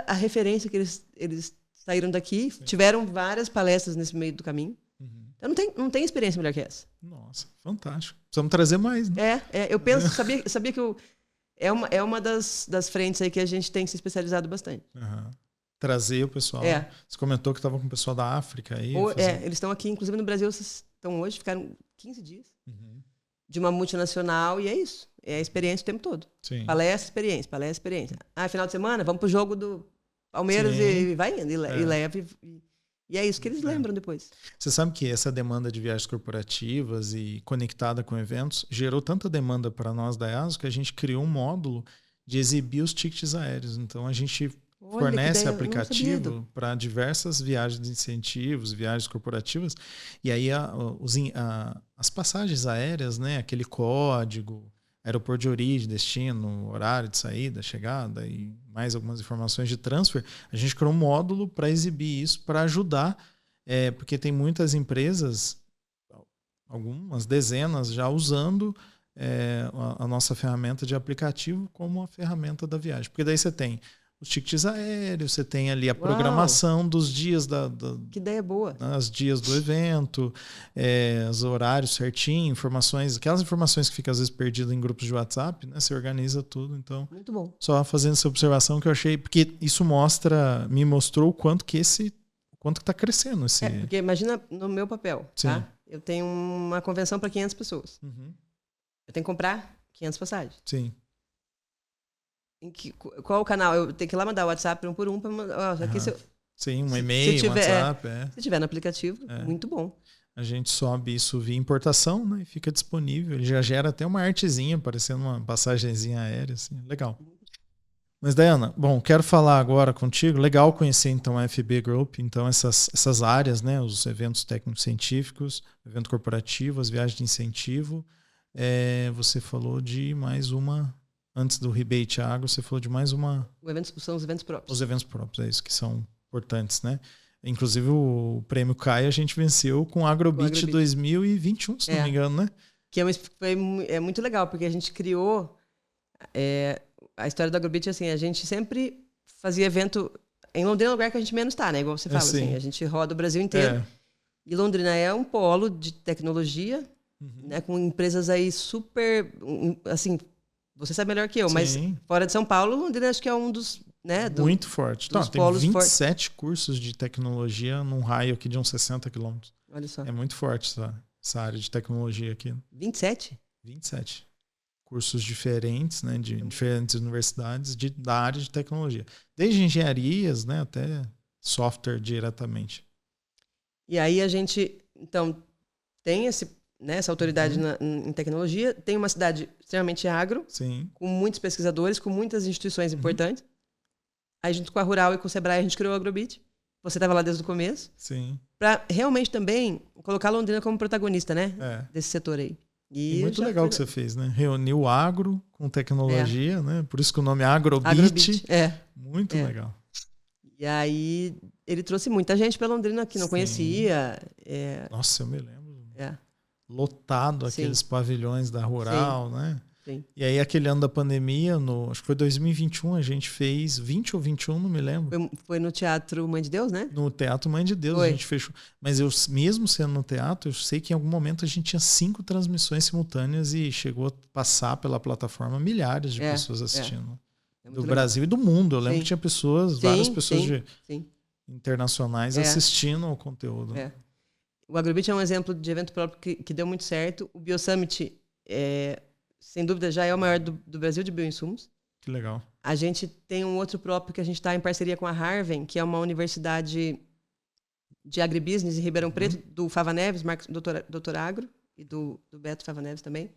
a referência que eles saíram daqui, tiveram várias palestras nesse meio do caminho. Então não tem experiência melhor que essa. Nossa, fantástico. Precisamos trazer mais, né? Eu penso, sabia que é uma das frentes aí que a gente tem se especializado bastante. Trazer o pessoal. Você comentou que estava com o pessoal da África aí. Eles estão aqui, inclusive no Brasil, estão hoje, ficaram 15 dias de uma multinacional e é isso. É a experiência o tempo todo. Palestra, experiência. Final de semana, vamos pro jogo do Palmeiras e vai indo, e leva. E é isso que eles lembram depois. Você sabe que essa demanda de viagens corporativas e conectada com eventos gerou tanta demanda para nós da EASO que a gente criou um módulo de exibir os tickets aéreos. Então, a gente fornece aplicativo para diversas viagens de incentivos, viagens corporativas. E aí, as passagens aéreas, né, aquele código... aeroporto de origem, destino, horário de saída, chegada e mais algumas informações de transfer, a gente criou um módulo para exibir isso, para ajudar, porque tem muitas empresas, algumas dezenas já usando a nossa ferramenta de aplicativo como uma ferramenta da viagem. Porque daí você tem os tickets aéreos, você tem ali a programação dos dias que ideia boa. Os dias do evento, os horários certinho, aquelas informações que ficam às vezes perdidas em grupos de WhatsApp, né? Você organiza tudo. Então, muito bom. Só fazendo essa observação que eu achei, porque isso me mostrou o quanto que está crescendo esse. Porque imagina no meu papel, Sim. tá? Eu tenho uma convenção para 500 pessoas. Uhum. Eu tenho que comprar 500 passagens. Sim. Qual o canal? Eu tenho que ir lá mandar o WhatsApp um por um. Sim, um e-mail, um WhatsApp. Se tiver no aplicativo, muito bom. A gente sobe isso via importação, né? E fica disponível. Ele já gera até uma artezinha, parecendo uma passagenzinha aérea. Assim. Legal. Mas, Dayana, bom, quero falar agora contigo. Legal conhecer, então, a FB Group. Então, essas áreas, né? Os eventos técnicos científicos, evento corporativo, as viagens de incentivo. Você falou de mais uma... Antes do Rebate Agro, você falou de mais uma... São os eventos próprios. Os eventos próprios, é isso, que são importantes, né? Inclusive, o Prêmio CAI a gente venceu com o AgroBeat 2021, se não me engano, né? Que é muito legal, porque a gente criou... a história do AgroBeat, assim, a gente sempre fazia evento... Em Londrina é o lugar que a gente menos está, né? Igual você fala, assim, a gente roda o Brasil inteiro. E Londrina é um polo de tecnologia, né? Com empresas aí super... Assim... Você sabe melhor que eu, mas fora de São Paulo, Londrina acho que é um dos... Né, muito forte. Tem 27 cursos de tecnologia num raio aqui de uns 60 quilômetros. Olha só. É muito forte essa área de tecnologia aqui. 27? 27. Cursos diferentes, né, de diferentes universidades da área de tecnologia. Desde engenharias, né, até software diretamente. E aí a gente, então, tem essa autoridade em tecnologia, tem uma cidade extremamente agro, com muitos pesquisadores, com muitas instituições importantes. Aí, junto com a Rural e com o Sebrae, a gente criou o AgroBeat. Você estava lá desde o começo. Sim. Para realmente também colocar Londrina como protagonista, né? Desse setor aí. E muito legal o que você fez, né? Reuniu o agro com tecnologia, né? Por isso que o nome é AgroBeat. Muito legal. E aí, ele trouxe muita gente para Londrina que não conhecia. Nossa, eu me lembro. Lotado aqueles pavilhões da Rural, né? Sim. E aí, aquele ano da pandemia, acho que foi 2021, a gente fez 20 ou 21, não me lembro. Foi no Teatro Mãe de Deus, né? No Teatro Mãe de Deus, a gente fechou. Mas eu, mesmo sendo no teatro, eu sei que em algum momento a gente tinha 5 transmissões simultâneas e chegou a passar pela plataforma milhares de pessoas assistindo. Do Brasil e do mundo. Eu lembro que tinha várias pessoas internacionais assistindo ao conteúdo. O AgroBeat é um exemplo de evento próprio que deu muito certo. O BioSummit, sem dúvida, já é o maior do Brasil de bioinsumos. Que legal. A gente tem um outro próprio que a gente está em parceria com a Harvard, que é uma universidade de agribusiness em Ribeirão Preto, do Fava Neves, doutor Agro, e do Beto Fava Neves também.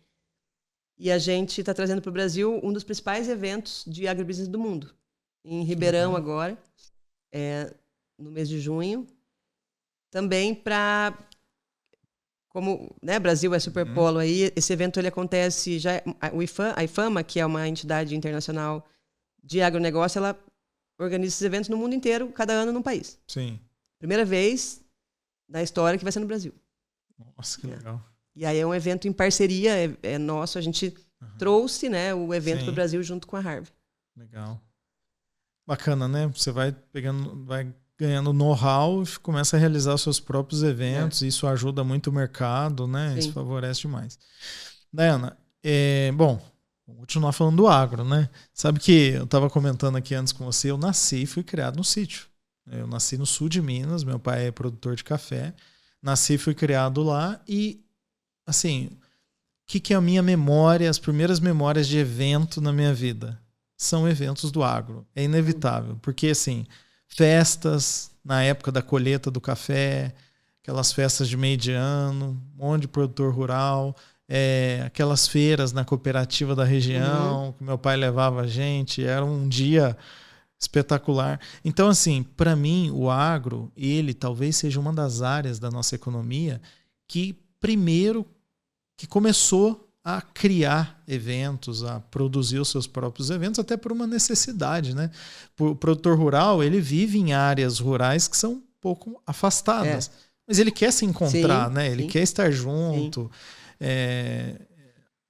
E a gente está trazendo para o Brasil um dos principais eventos de agribusiness do mundo. Em Ribeirão agora, no mês de junho. Também para... Como Brasil é superpolo aí, esse evento ele acontece já... A IFAMA, que é uma entidade internacional de agronegócio, ela organiza esses eventos no mundo inteiro, cada ano num país. Sim. Primeira vez na história que vai ser no Brasil. Nossa, que legal. E aí é um evento em parceria, é nosso. A gente trouxe o evento para o Brasil junto com a Harvard. Legal. Bacana, né? Você vai ganhando know-how e começa a realizar os seus próprios eventos. Isso ajuda muito o mercado, né? Isso favorece demais. Dayana, bom, vou continuar falando do agro, né? Sabe que eu estava comentando aqui antes com você, eu nasci e fui criado no sítio. Eu nasci no sul de Minas, meu pai é produtor de café. Nasci e fui criado lá e, assim, o que é a minha memória, as primeiras memórias de evento na minha vida? São eventos do agro. É inevitável, porque, assim, festas na época da colheita do café, aquelas festas de meio de ano, um monte de produtor rural, aquelas feiras na cooperativa da região, que meu pai levava a gente, era um dia espetacular. Então, assim, para mim, o agro, ele talvez seja uma das áreas da nossa economia que começou a criar eventos, a produzir os seus próprios eventos, até por uma necessidade, né? O produtor rural, ele vive em áreas rurais que são um pouco afastadas. Mas ele quer se encontrar, Sim, né? Ele sim. quer estar junto.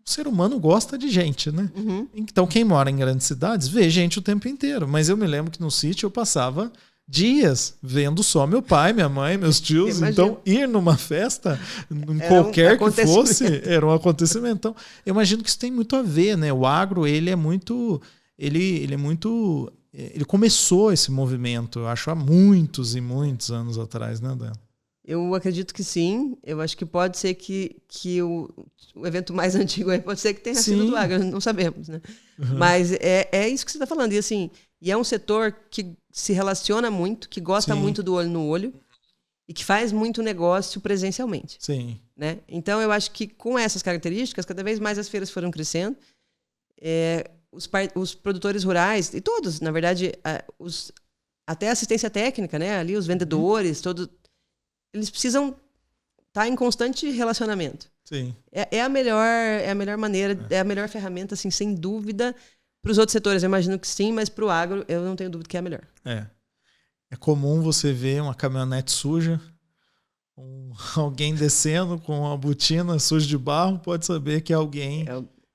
O ser humano gosta de gente, né? Uhum. Então, quem mora em grandes cidades vê gente o tempo inteiro. Mas eu me lembro que no sítio eu passava dias vendo só meu pai, minha mãe, meus tios. Imagino. Então, ir numa festa, em Era qualquer que acontecimento. fosse, era um acontecimento. Então, eu imagino que isso tem muito a ver, né? O agro, ele é muito... Ele é muito... Ele começou esse movimento, eu acho, há muitos e muitos anos atrás, né, Dan? Eu acredito que sim. Eu acho que pode ser que o evento mais antigo aí pode ser que tenha sido do agro, não sabemos, né? Uhum. Mas é isso que você está falando. E assim, é um setor que se relaciona muito, que gosta Sim. muito do olho no olho e que faz muito negócio presencialmente. Sim. Né? Então, eu acho que com essas características, cada vez mais as feiras foram crescendo. Os produtores rurais, e todos, na verdade, até a assistência técnica, né? Ali, os vendedores, todos, eles precisam estar em constante relacionamento. Sim. É a melhor maneira, é a melhor ferramenta, assim, sem dúvida. Para os outros setores, eu imagino que sim, mas para o agro, eu não tenho dúvida que é a melhor. É comum você ver uma caminhonete suja, alguém descendo com uma botina suja de barro, pode saber que é alguém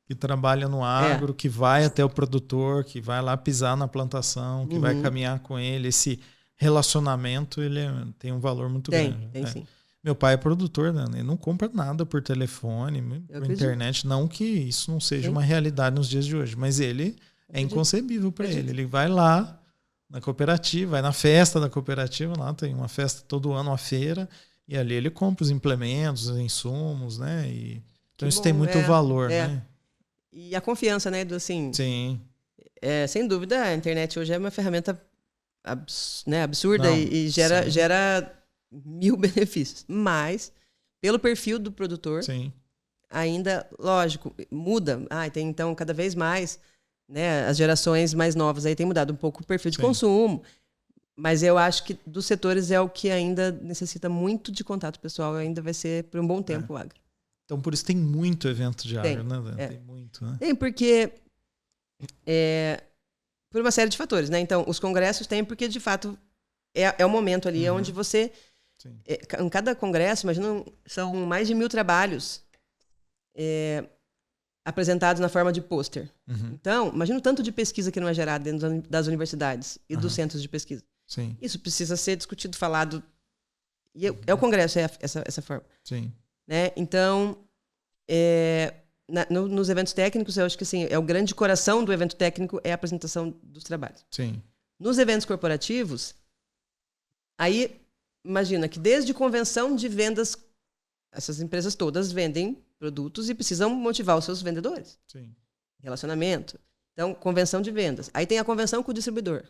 que trabalha no agro, que vai até o produtor, que vai lá pisar na plantação, que vai caminhar com ele. Esse relacionamento ele tem um valor muito grande. Tem sim. Meu pai é produtor, né? Ele não compra nada por telefone, por internet. Não que isso não seja uma realidade nos dias de hoje, mas ele é inconcebível para ele. Ele vai lá na cooperativa, vai na festa da cooperativa, lá tem uma festa todo ano, uma feira, e ali ele compra os implementos, os insumos, né? Então isso tem muito valor, né? E a confiança, né? Assim, sim. Sem dúvida, a internet hoje é uma ferramenta absurda e gera 1000 benefícios. Mas, pelo perfil do produtor, ainda, lógico, muda. Tem, então, cada vez mais, né, as gerações mais novas aí têm mudado um pouco o perfil de consumo. Mas eu acho que dos setores é o que ainda necessita muito de contato pessoal. Ainda vai ser, por um bom tempo, o agro. Então, por isso tem muito evento de agro, né? Tem muito, né? Tem, porque... por uma série de fatores, né? Então, os congressos tem porque, de fato, é o momento ali onde você... em cada congresso, imagina, são mais de 1000 trabalhos apresentados na forma de pôster. Então, imagina o tanto de pesquisa que não é gerada dentro das universidades e dos centros de pesquisa. Sim. Isso precisa ser discutido, falado. E o congresso, essa forma. Sim. Né? Então, nos eventos técnicos, eu acho que assim, o grande coração do evento técnico é a apresentação dos trabalhos. Sim. Nos eventos corporativos, aí, imagina que desde convenção de vendas, essas empresas todas vendem produtos e precisam motivar os seus vendedores. Sim. Relacionamento. Então, convenção de vendas. Aí tem a convenção com o distribuidor.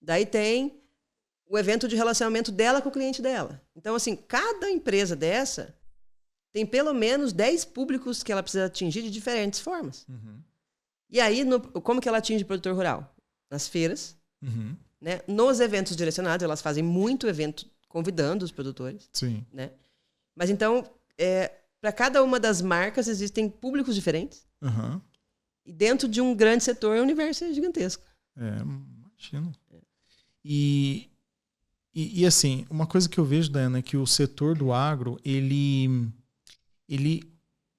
Daí tem o evento de relacionamento dela com o cliente dela. Então, assim, cada empresa dessa tem pelo menos 10 públicos que ela precisa atingir de diferentes formas. E aí, como que ela atinge o produtor rural? Nas feiras, né? Nos eventos direcionados, elas fazem muito evento convidando os produtores. Sim. Né? Mas então, para cada uma das marcas existem públicos diferentes. E dentro de um grande setor, o universo é gigantesco. Imagino. E assim, uma coisa que eu vejo, Daiana, é que o setor do agro, ele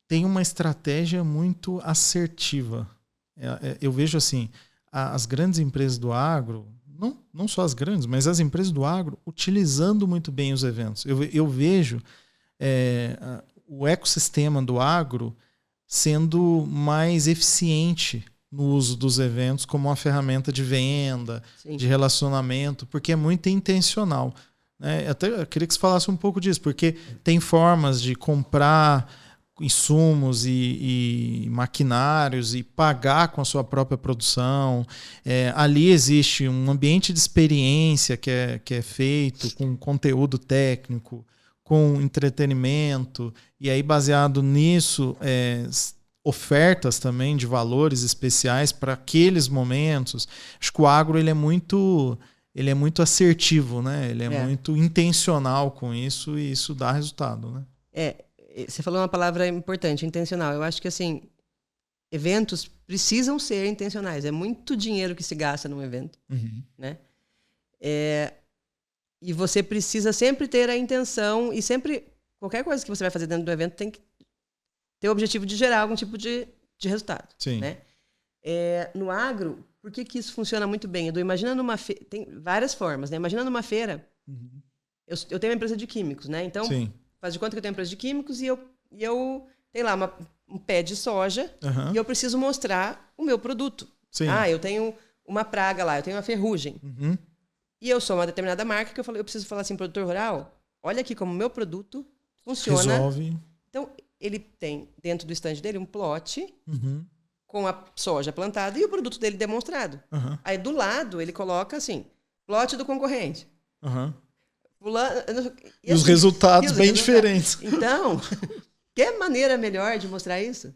tem uma estratégia muito assertiva. Eu vejo assim, as grandes empresas do agro, não só as grandes, mas as empresas do agro utilizando muito bem os eventos. Eu vejo o ecossistema do agro sendo mais eficiente no uso dos eventos como uma ferramenta de venda, de relacionamento, porque é muito intencional. Né? Até eu queria que você falasse um pouco disso, porque tem formas de comprar insumos e maquinários e pagar com a sua própria produção. Ali existe um ambiente de experiência que é feito com conteúdo técnico, com entretenimento, e aí baseado nisso, ofertas também de valores especiais para aqueles momentos. Acho que o agro ele é muito assertivo, né? Ele é muito intencional com isso e isso dá resultado, né? Você falou uma palavra importante, intencional. Eu acho que assim, eventos precisam ser intencionais. É muito dinheiro que se gasta num evento, né? E você precisa sempre ter a intenção e sempre, qualquer coisa que você vai fazer dentro do evento tem que ter o objetivo de gerar algum tipo de resultado. Sim. Né? No agro, por que isso funciona muito bem? Imagina numa feira, tem várias formas, né? Imagina numa feira, eu tenho uma empresa de químicos, né? Então, faz de conta que eu tenho uma empresa de químicos e eu tenho lá um pé de soja e eu preciso mostrar o meu produto. Sim. Eu tenho uma praga lá, eu tenho uma ferrugem. E eu sou uma determinada marca que eu preciso falar assim, produtor rural, olha aqui como o meu produto funciona. Resolve. Então, ele tem dentro do stand dele um plot com a soja plantada e o produto dele demonstrado. Aí do lado ele coloca assim, plot do concorrente. E os resultados bem diferentes. Então, que maneira melhor de mostrar isso?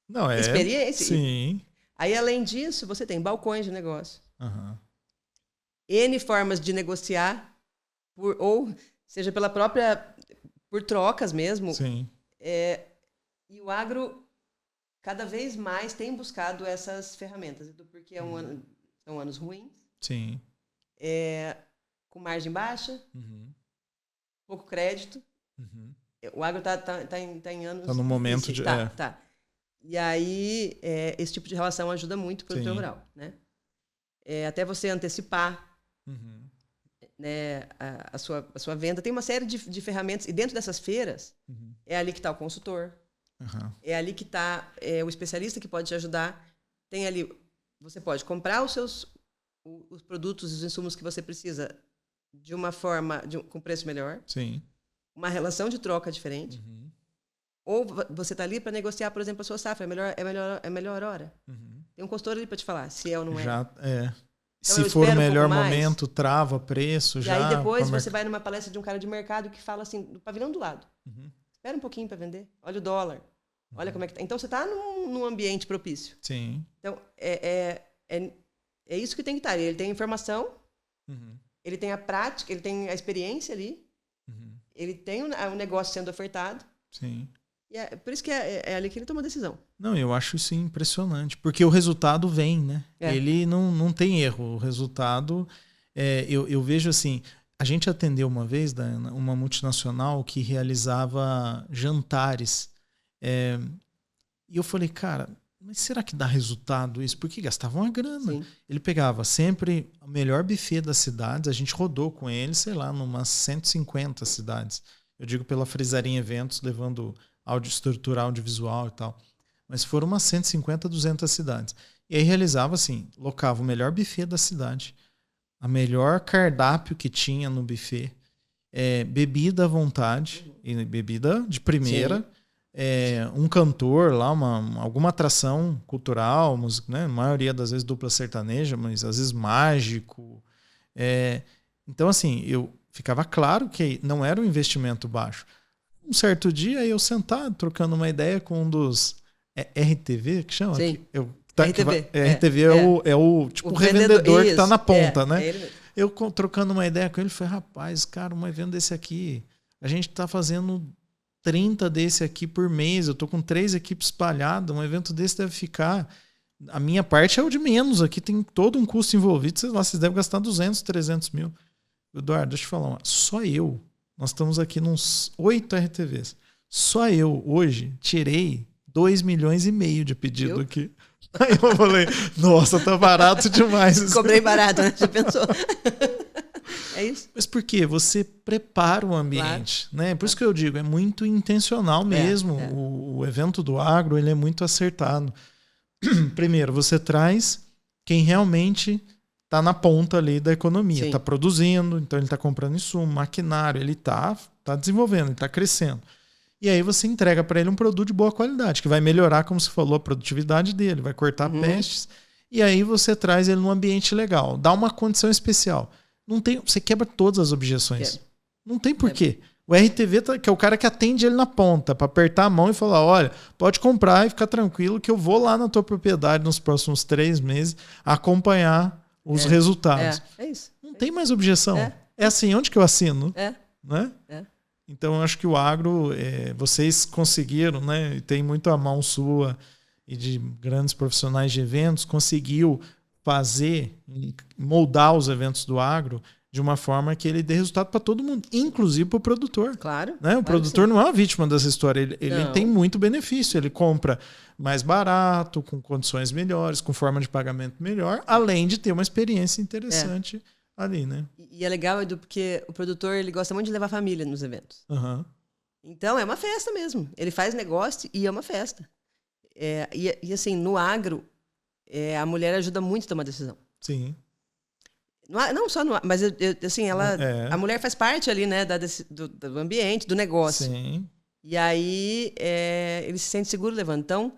Não, experiência. Sim. Aí, além disso, você tem balcões de negócio. N formas de negociar, ou seja, por trocas mesmo. Sim. E o agro, cada vez mais, tem buscado essas ferramentas. Porque são anos ruins. Sim. Com margem baixa, pouco crédito. O agro tá em anos... Está no momento de... Tá. E aí, esse tipo de relação ajuda muito o produtor rural. Né? Até você antecipar né, a sua venda. Tem uma série de ferramentas. E dentro dessas feiras, é ali que está o consultor. É ali que está o especialista que pode te ajudar. Tem ali... Você pode comprar os produtos e os insumos que você precisa de uma forma, com preço melhor. Sim. Uma relação de troca diferente. Ou você está ali para negociar, por exemplo, a sua safra. É melhor hora. Tem um consultor ali para te falar se é ou não é. Então, se for o melhor momento, trava preço. E aí depois você vai numa palestra de um cara de mercado que fala assim, do pavilhão do lado. Espera um pouquinho para vender. Olha o dólar. Olha como é que tá. Então você está num ambiente propício. Sim. Então é isso que tem que estar. Ele tem a informação, ele tem a prática, ele tem a experiência ali, ele tem o negócio sendo ofertado. Sim. E por isso que é ali que ele toma a decisão. Não, eu acho isso impressionante, porque o resultado vem, né? Ele não tem erro. O resultado, eu vejo assim, a gente atendeu uma vez, Dayana, uma multinacional que realizava jantares. E eu falei, cara, mas será que dá resultado isso? Porque gastava uma grana. Sim. Ele pegava sempre o melhor buffet das cidades, a gente rodou com ele, sei lá, numas 150 cidades. Eu digo pela Frisarinha Eventos, levando estrutura audiovisual e tal. Mas foram umas 150, 200 cidades. E aí realizava assim, locava o melhor buffet da cidade, a melhor cardápio que tinha no buffet, bebida à vontade, e bebida de primeira, um cantor lá, alguma atração cultural, música, né? A maioria das vezes dupla sertaneja, mas às vezes mágico. Então, assim, ficava claro que não era um investimento baixo. Um certo dia, eu sentado, trocando uma ideia com um dos... RTV, que chama? Sim. RTV. RTV é o revendedor que está na ponta, né? Eu trocando uma ideia com ele, falei, rapaz, cara, um evento desse aqui, a gente está fazendo 30 desse aqui por mês, eu tô com 3 equipes espalhadas, um evento desse deve ficar... A minha parte é o de menos, aqui tem todo um custo envolvido, vocês devem gastar 200, 300 mil. Eduardo, deixa eu falar, só eu, nós estamos aqui nos 8 RTVs, só eu hoje tirei 2,5 milhões de pedido aqui. Aí eu falei, nossa, tá barato demais. Cobrei barato, né? Já pensou? É isso. Mas por quê? Você prepara o ambiente, né? Por isso que eu digo, é muito intencional mesmo. O evento do agro, ele é muito acertado. Primeiro, você traz quem realmente está na ponta ali da economia, está produzindo, então ele está comprando insumo, maquinário, ele está desenvolvendo, ele está crescendo. E aí você entrega para ele um produto de boa qualidade, que vai melhorar, como você falou, a produtividade dele, vai cortar pestes. E aí você traz ele num ambiente legal, dá uma condição especial. Você quebra todas as objeções. Não tem porquê. O RTV, que é o cara que atende ele na ponta, para apertar a mão e falar, olha, pode comprar e ficar tranquilo que eu vou lá na tua propriedade nos próximos 3 meses acompanhar os resultados. É isso. Não tem mais objeção. É assim, onde que eu assino? Né? Então, eu acho que o agro, vocês conseguiram, né? E tem muito a mão sua e de grandes profissionais de eventos, conseguiu moldar os eventos do agro de uma forma que ele dê resultado para todo mundo, inclusive para o produtor. Claro. Né? O produtor não é uma vítima dessa história, ele tem muito benefício, ele compra mais barato, com condições melhores, com forma de pagamento melhor, além de ter uma experiência interessante ali, né? E é legal, Edu, porque o produtor ele gosta muito de levar a família nos eventos. Uhum. Então é uma festa mesmo. Ele faz negócio e é uma festa. E assim, no agro, a mulher ajuda muito a tomar decisão. Sim. Não só no agro, mas assim, a mulher faz parte ali, né, do ambiente, do negócio. Sim. E aí ele se sente seguro levando. Então,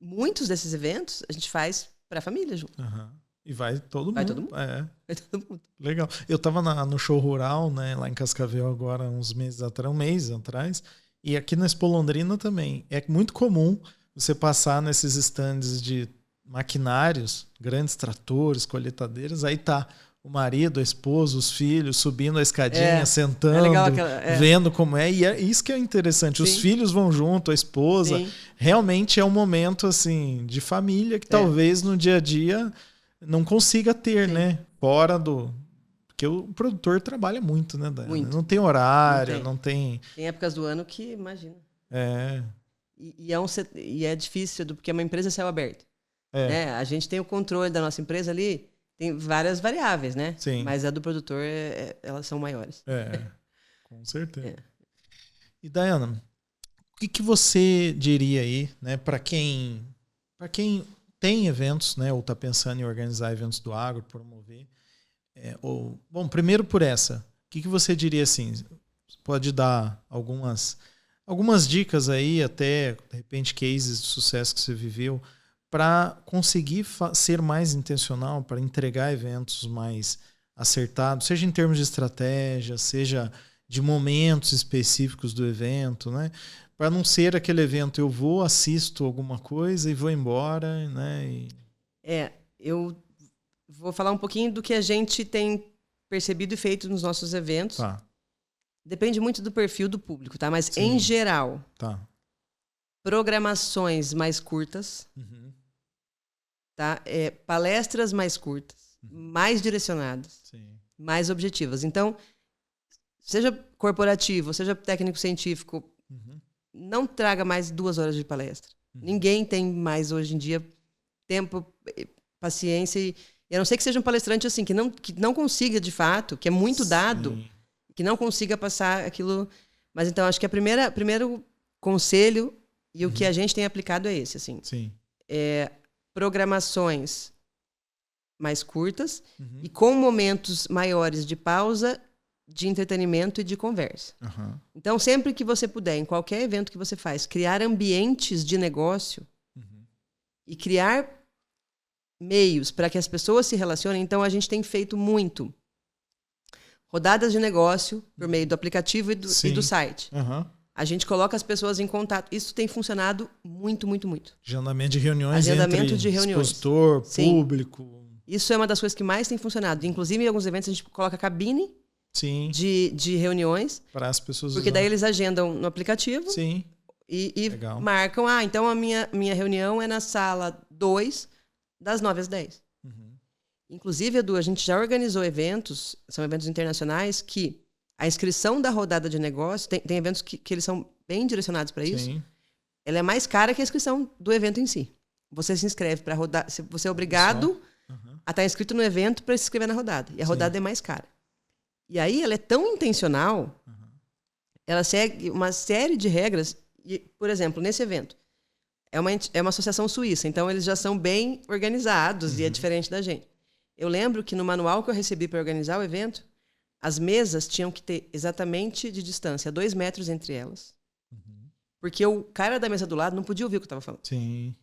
muitos desses eventos a gente faz para a família junto. Uhum. E vai todo mundo. Vai todo mundo. Vai todo mundo. Legal. Eu estava no show rural, né, lá em Cascavel agora, um mês atrás, e aqui na Expo Londrina também. É muito comum você passar nesses stands de maquinários, grandes tratores, colheitadeiras, aí tá o marido, a esposa, os filhos subindo a escadinha, sentando, vendo como é. E é isso que é interessante. Sim. Os filhos vão junto, a esposa. Sim. Realmente é um momento assim de família que talvez no dia a dia não consiga ter, né? Fora do... Porque o produtor trabalha muito, né, Daiane? Muito. Não tem horário, não tem... Tem épocas do ano que, imagina. É. E é difícil, porque é uma empresa céu aberto. Né? A gente tem o controle da nossa empresa ali, tem várias variáveis, né? Sim. Mas a do produtor, elas são maiores. Com certeza. E, Daiane, o que você diria aí, né, para quem tem eventos, né, ou está pensando em organizar eventos do agro, promover? Bom, primeiro por essa, o que você diria assim? Pode dar algumas dicas aí, até de repente cases de sucesso que você viveu, para conseguir ser mais intencional, para entregar eventos mais acertados, seja em termos de estratégia, seja de momentos específicos do evento, né? Para não ser aquele evento, eu vou, assisto alguma coisa e vou embora, né? Eu vou falar um pouquinho do que a gente tem percebido e feito nos nossos eventos. Tá. Depende muito do perfil do público, tá? Mas, em geral, programações mais curtas, tá? Palestras mais curtas, mais direcionadas, mais objetivas. Então, seja corporativo, seja técnico-científico, não traga mais 2 horas de palestra. Ninguém tem mais, hoje em dia, tempo, paciência. E a não ser que seja um palestrante assim, que não consiga, de fato, que é muito dado, que não consiga passar aquilo. Mas, então, acho que primeiro conselho, e o que a gente tem aplicado é esse. Assim, programações mais curtas e com momentos maiores de pausa, de entretenimento e de conversa. Então, sempre que você puder, em qualquer evento que você faz, criar ambientes de negócio e criar meios para que as pessoas se relacionem. Então, a gente tem feito muito rodadas de negócio por meio do aplicativo e do site. A gente coloca as pessoas em contato. Isso tem funcionado muito, muito, muito. Agendamento de reuniões entre expositor, público. Isso é uma das coisas que mais tem funcionado. Inclusive, em alguns eventos, a gente coloca cabine de reuniões. Para as pessoas porque daí eles agendam no aplicativo. E marcam, então a minha reunião é na sala 2, das 9 às 10. Inclusive, Edu, a gente já organizou eventos, são eventos internacionais, que a inscrição da rodada de negócio, tem eventos que eles são bem direcionados para isso, ela é mais cara que a inscrição do evento em si. Você se inscreve para rodar, você é obrigado a estar inscrito no evento para se inscrever na rodada. E a rodada é mais cara. E aí ela é tão intencional, ela segue uma série de regras. E, por exemplo, nesse evento, é uma associação suíça, então eles já são bem organizados e é diferente da gente. Eu lembro que no manual que eu recebi para organizar o evento, as mesas tinham que ter exatamente de distância, 2 metros entre elas. Porque o cara da mesa do lado não podia ouvir o que eu estava falando. Sim.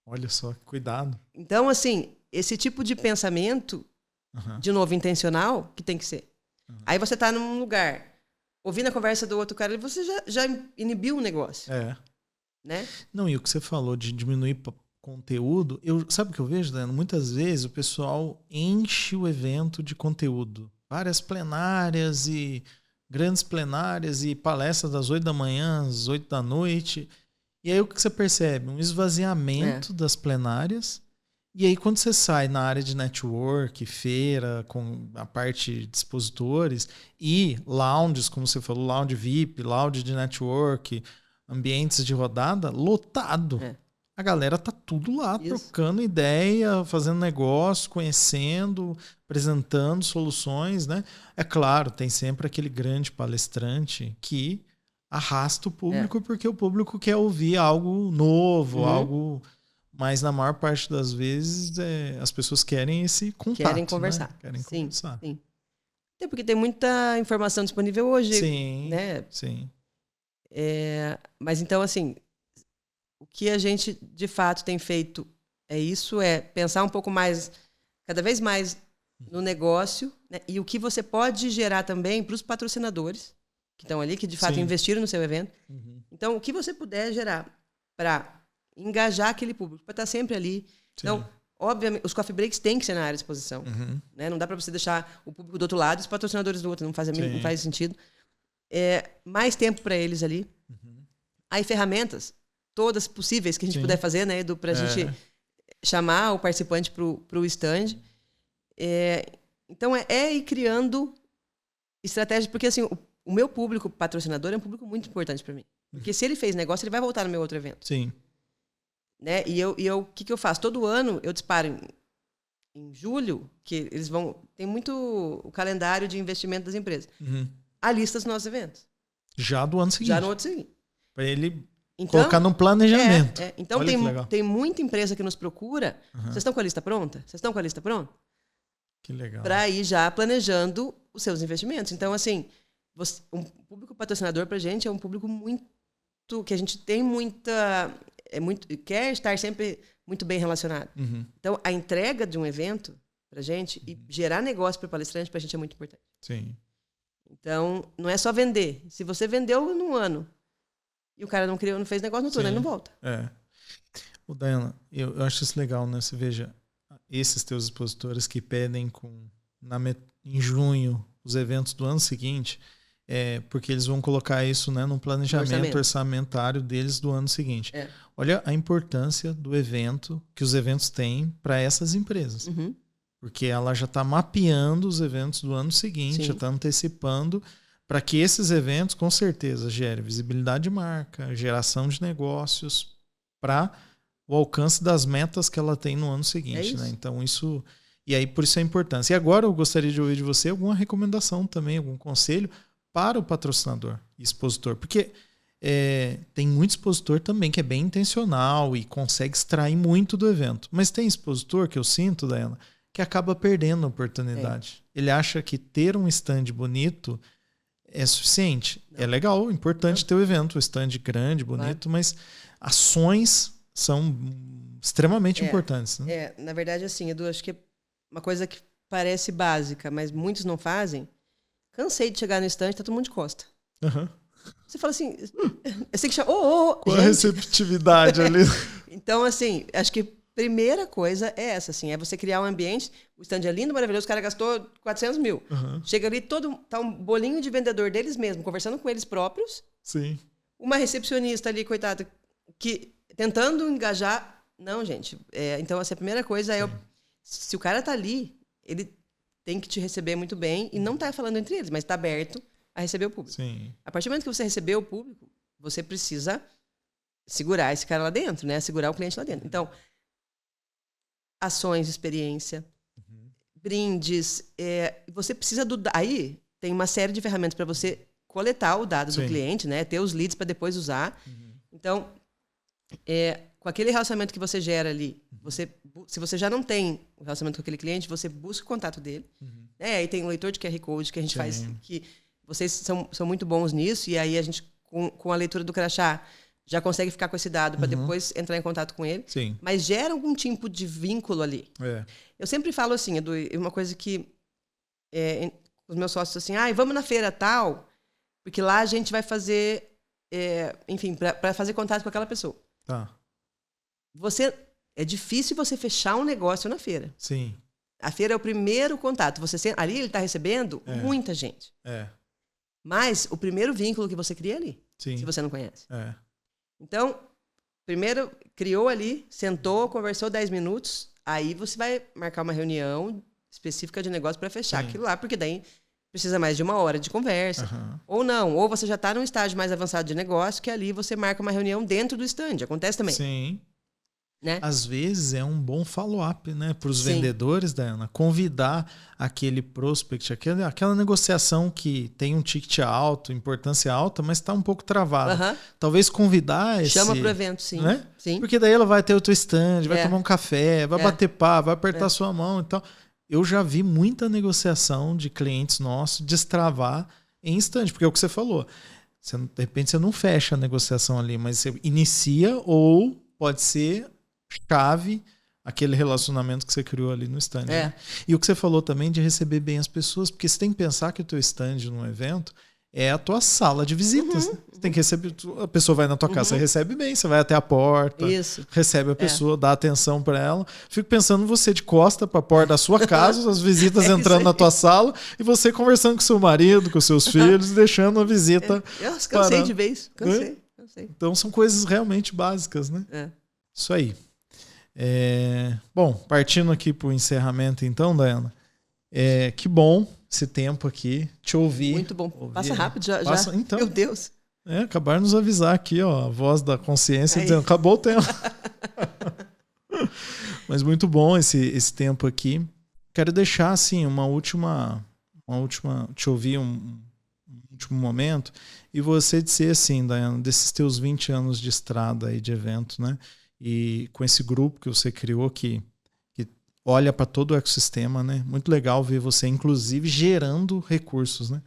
Olha só, cuidado. Então, assim, esse tipo de pensamento, de novo, intencional, que tem que ser. Aí você está num lugar, ouvindo a conversa do outro cara, você já inibiu o negócio. Né? Não, e o que você falou de diminuir conteúdo, sabe o que eu vejo, Daiane? Muitas vezes o pessoal enche o evento de conteúdo. Várias plenárias e grandes plenárias e palestras das 8 da manhã às 8 da noite. E aí o que você percebe? Um esvaziamento das plenárias E aí, quando você sai na área de network, feira, com a parte de expositores e lounges, como você falou, lounge VIP, lounge de network, ambientes de rodada, lotado. A galera tá tudo lá, trocando ideia, fazendo negócio, conhecendo, apresentando soluções, né? É claro, tem sempre aquele grande palestrante que arrasta o público porque o público quer ouvir algo novo, algo... Mas na maior parte das vezes as pessoas querem esse contato. Querem conversar. Né? Querem conversar. Sim. Até porque tem muita informação disponível hoje. Sim, né? sim. Mas então, assim, o que a gente de fato tem feito é pensar um pouco mais, cada vez mais no negócio, né? E o que você pode gerar também para os patrocinadores que estão ali, que de fato investiram no seu evento. Então, o que você puder gerar para engajar aquele público, para estar sempre ali. Então, obviamente, os coffee breaks têm que ser na área de exposição. Né? Não dá para você deixar o público do outro lado e os patrocinadores do outro. Não faz sentido. Mais tempo para eles ali. Aí, ferramentas, todas possíveis que a gente puder fazer, né, Edu, para a gente chamar o participante para o stand. Então, ir criando estratégias, porque assim, o meu público patrocinador é um público muito importante para mim. Porque se ele fez negócio, ele vai voltar no meu outro evento. Sim. Né? E o que eu faço? Todo ano eu disparo em julho, que eles vão... Tem muito o calendário de investimento das empresas. A lista dos nossos eventos. Já do ano seguinte. Já no outro seguinte. Para ele colocar no planejamento. Então tem muita empresa que nos procura. Vocês estão com a lista pronta? Vocês estão com a lista pronta? Que legal. Para ir já planejando os seus investimentos. Então, assim, um público patrocinador para a gente é um público muito... que a gente tem muita... quer estar sempre muito bem relacionado. Então, a entrega de um evento pra gente e gerar negócio para o palestrante pra gente é muito importante. Sim. Então, não é só vender. Se você vendeu num ano e o cara não fez negócio no turno, ele não volta. Ô, Daiana, eu acho isso legal, né? Você veja, esses teus expositores que pedem em junho os eventos do ano seguinte... porque eles vão colocar isso, né, no planejamento orçamentário deles do ano seguinte. Olha a importância do evento, que os eventos têm para essas empresas. Porque ela já está mapeando os eventos do ano seguinte, já está antecipando para que esses eventos, com certeza, gerem visibilidade de marca, geração de negócios para o alcance das metas que ela tem no ano seguinte. Né? Então, isso... E aí, por isso a importância. E agora eu gostaria de ouvir de você alguma recomendação também, algum conselho para o patrocinador e expositor. Porque tem muito expositor também que é bem intencional e consegue extrair muito do evento. Mas tem expositor que eu sinto, Daiana, que acaba perdendo a oportunidade. Ele acha que ter um stand bonito é suficiente. Não. É legal, importante ter o evento, o stand grande, bonito, mas ações são extremamente importantes. Né? Na verdade, assim, Edu, acho que é uma coisa que parece básica, mas muitos não fazem. Cansei de chegar no stand, tá todo mundo de costa. Você fala assim, eu sei que chama, com a receptividade ali. Então, assim, acho que a primeira coisa é essa, assim, é você criar um ambiente, o stand é lindo, maravilhoso, o cara gastou 400 mil. Chega ali, tá um bolinho de vendedor deles mesmo, conversando com eles próprios. Sim. Uma recepcionista ali, coitada, que tentando engajar. Não, gente. Então, assim, a primeira coisa é, se o cara tá ali, ele tem que te receber muito bem e não tá falando entre eles, mas tá aberto a receber o público. Sim. A partir do momento que você receber o público, você precisa segurar esse cara lá dentro, né? Segurar o cliente lá dentro. Então, ações, experiência, brindes. Você precisa aí tem uma série de ferramentas para você coletar o dado do cliente, né? Ter os leads para depois usar. Então, com aquele relacionamento que você gera ali, se você já não tem o relacionamento com aquele cliente, você busca o contato dele. Aí tem o leitor de QR Code que a gente faz, que vocês são muito bons nisso, e aí a gente, com a leitura do crachá, já consegue ficar com esse dado para depois entrar em contato com ele. Sim. Mas gera algum tipo de vínculo ali. Eu sempre falo assim, Edu, uma coisa que os meus sócios assim, vamos na feira tal, porque lá a gente vai fazer, enfim, para fazer contato com aquela pessoa. Tá. É difícil você fechar um negócio na feira. Sim. A feira é o primeiro contato. Ali ele está recebendo muita gente. Mas o primeiro vínculo que você cria é ali. Se você não conhece. Então, primeiro criou ali, sentou, conversou 10 minutos. Aí você vai marcar uma reunião específica de negócio para fechar aquilo lá, porque daí precisa mais de 1 hora de conversa. Ou não, ou você já está num estágio mais avançado de negócio, que ali você marca uma reunião dentro do stand. Acontece também. Sim. Né? Às vezes é um bom follow-up, né, para os vendedores, Dayana, convidar aquele prospect, aquela negociação que tem um ticket alto, importância alta, mas está um pouco travada. Talvez convidar esse... Chama para o evento, sim. Né? Sim. Porque daí ela vai ter o teu stand, vai tomar um café, vai bater papo, vai apertar sua mão e tal. Eu já vi muita negociação de clientes nossos destravar em stand, porque é o que você falou. De repente você não fecha a negociação ali, mas você inicia ou pode ser chave aquele relacionamento que você criou ali no stand. Né? E o que você falou também de receber bem as pessoas, porque você tem que pensar que o teu stand num evento é a tua sala de visitas. Né? Você tem que receber, a pessoa vai na tua casa, você recebe bem, você vai até a porta, recebe a pessoa, dá atenção para ela. Fico pensando você de costa para a porta da sua casa, as visitas entrando na tua sala e você conversando com seu marido, com seus filhos, deixando a visita. Eu cansei de vez, cansei. Então são coisas realmente básicas, né? Isso aí. Bom, partindo aqui para o encerramento então, Dayana, que bom esse tempo aqui, te ouvir. Muito bom. Passa rápido já. Então, meu Deus. Acabaram de nos avisar aqui, ó, a voz da consciência dizendo, acabou o tempo. Mas muito bom esse tempo aqui. Quero deixar assim uma última te ouvir um último momento e você dizer assim, Dayana, desses teus 20 anos de estrada aí de evento, né? E com esse grupo que você criou que olha para todo o ecossistema, né? Muito legal ver você, inclusive, gerando recursos, né?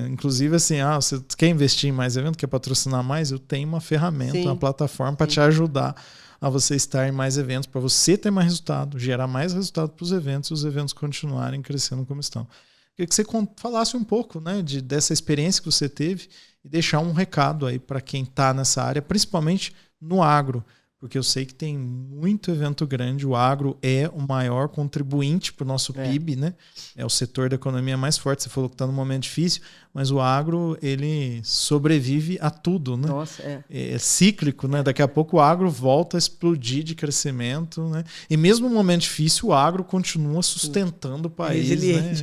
Inclusive, assim, você quer investir em mais evento, quer patrocinar mais? Eu tenho uma ferramenta, uma plataforma para te ajudar a você estar em mais eventos, para você ter mais resultado, gerar mais resultado para os eventos e os eventos continuarem crescendo como estão. Queria que você falasse um pouco, né, dessa experiência que você teve e deixar um recado aí para quem está nessa área, principalmente no agro, porque eu sei que tem muito evento grande, o agro é o maior contribuinte para o nosso PIB, né? É o setor da economia mais forte. Você falou que está num momento difícil, mas o agro, ele sobrevive a tudo, né? Nossa, é cíclico, né? Daqui a pouco o agro volta a explodir de crescimento, né? E mesmo no momento difícil, o agro continua sustentando o país, né?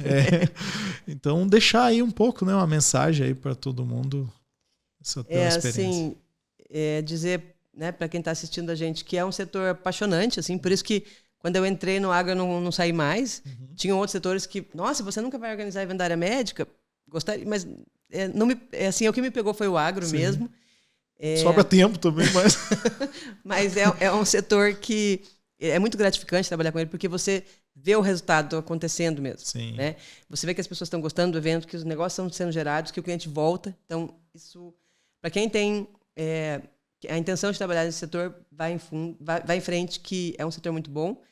Então, deixar aí um pouco, né? Uma mensagem aí para todo mundo, essa tua experiência. Assim, dizer... Né, para quem está assistindo a gente, que é um setor apaixonante, assim, por isso que quando eu entrei no agro eu não saí mais. Tinham outros setores que, nossa, você nunca vai organizar evento da área médica? Gostaria, mas assim, o que me pegou foi o agro mesmo. Sobra tempo também, mas... mas é um setor que é muito gratificante trabalhar com ele, porque você vê o resultado acontecendo mesmo. Né? Você vê que as pessoas estão gostando do evento, que os negócios estão sendo gerados, que o cliente volta. Então, isso, para quem tem... a intenção de trabalhar nesse setor vai em frente, que é um setor muito bom.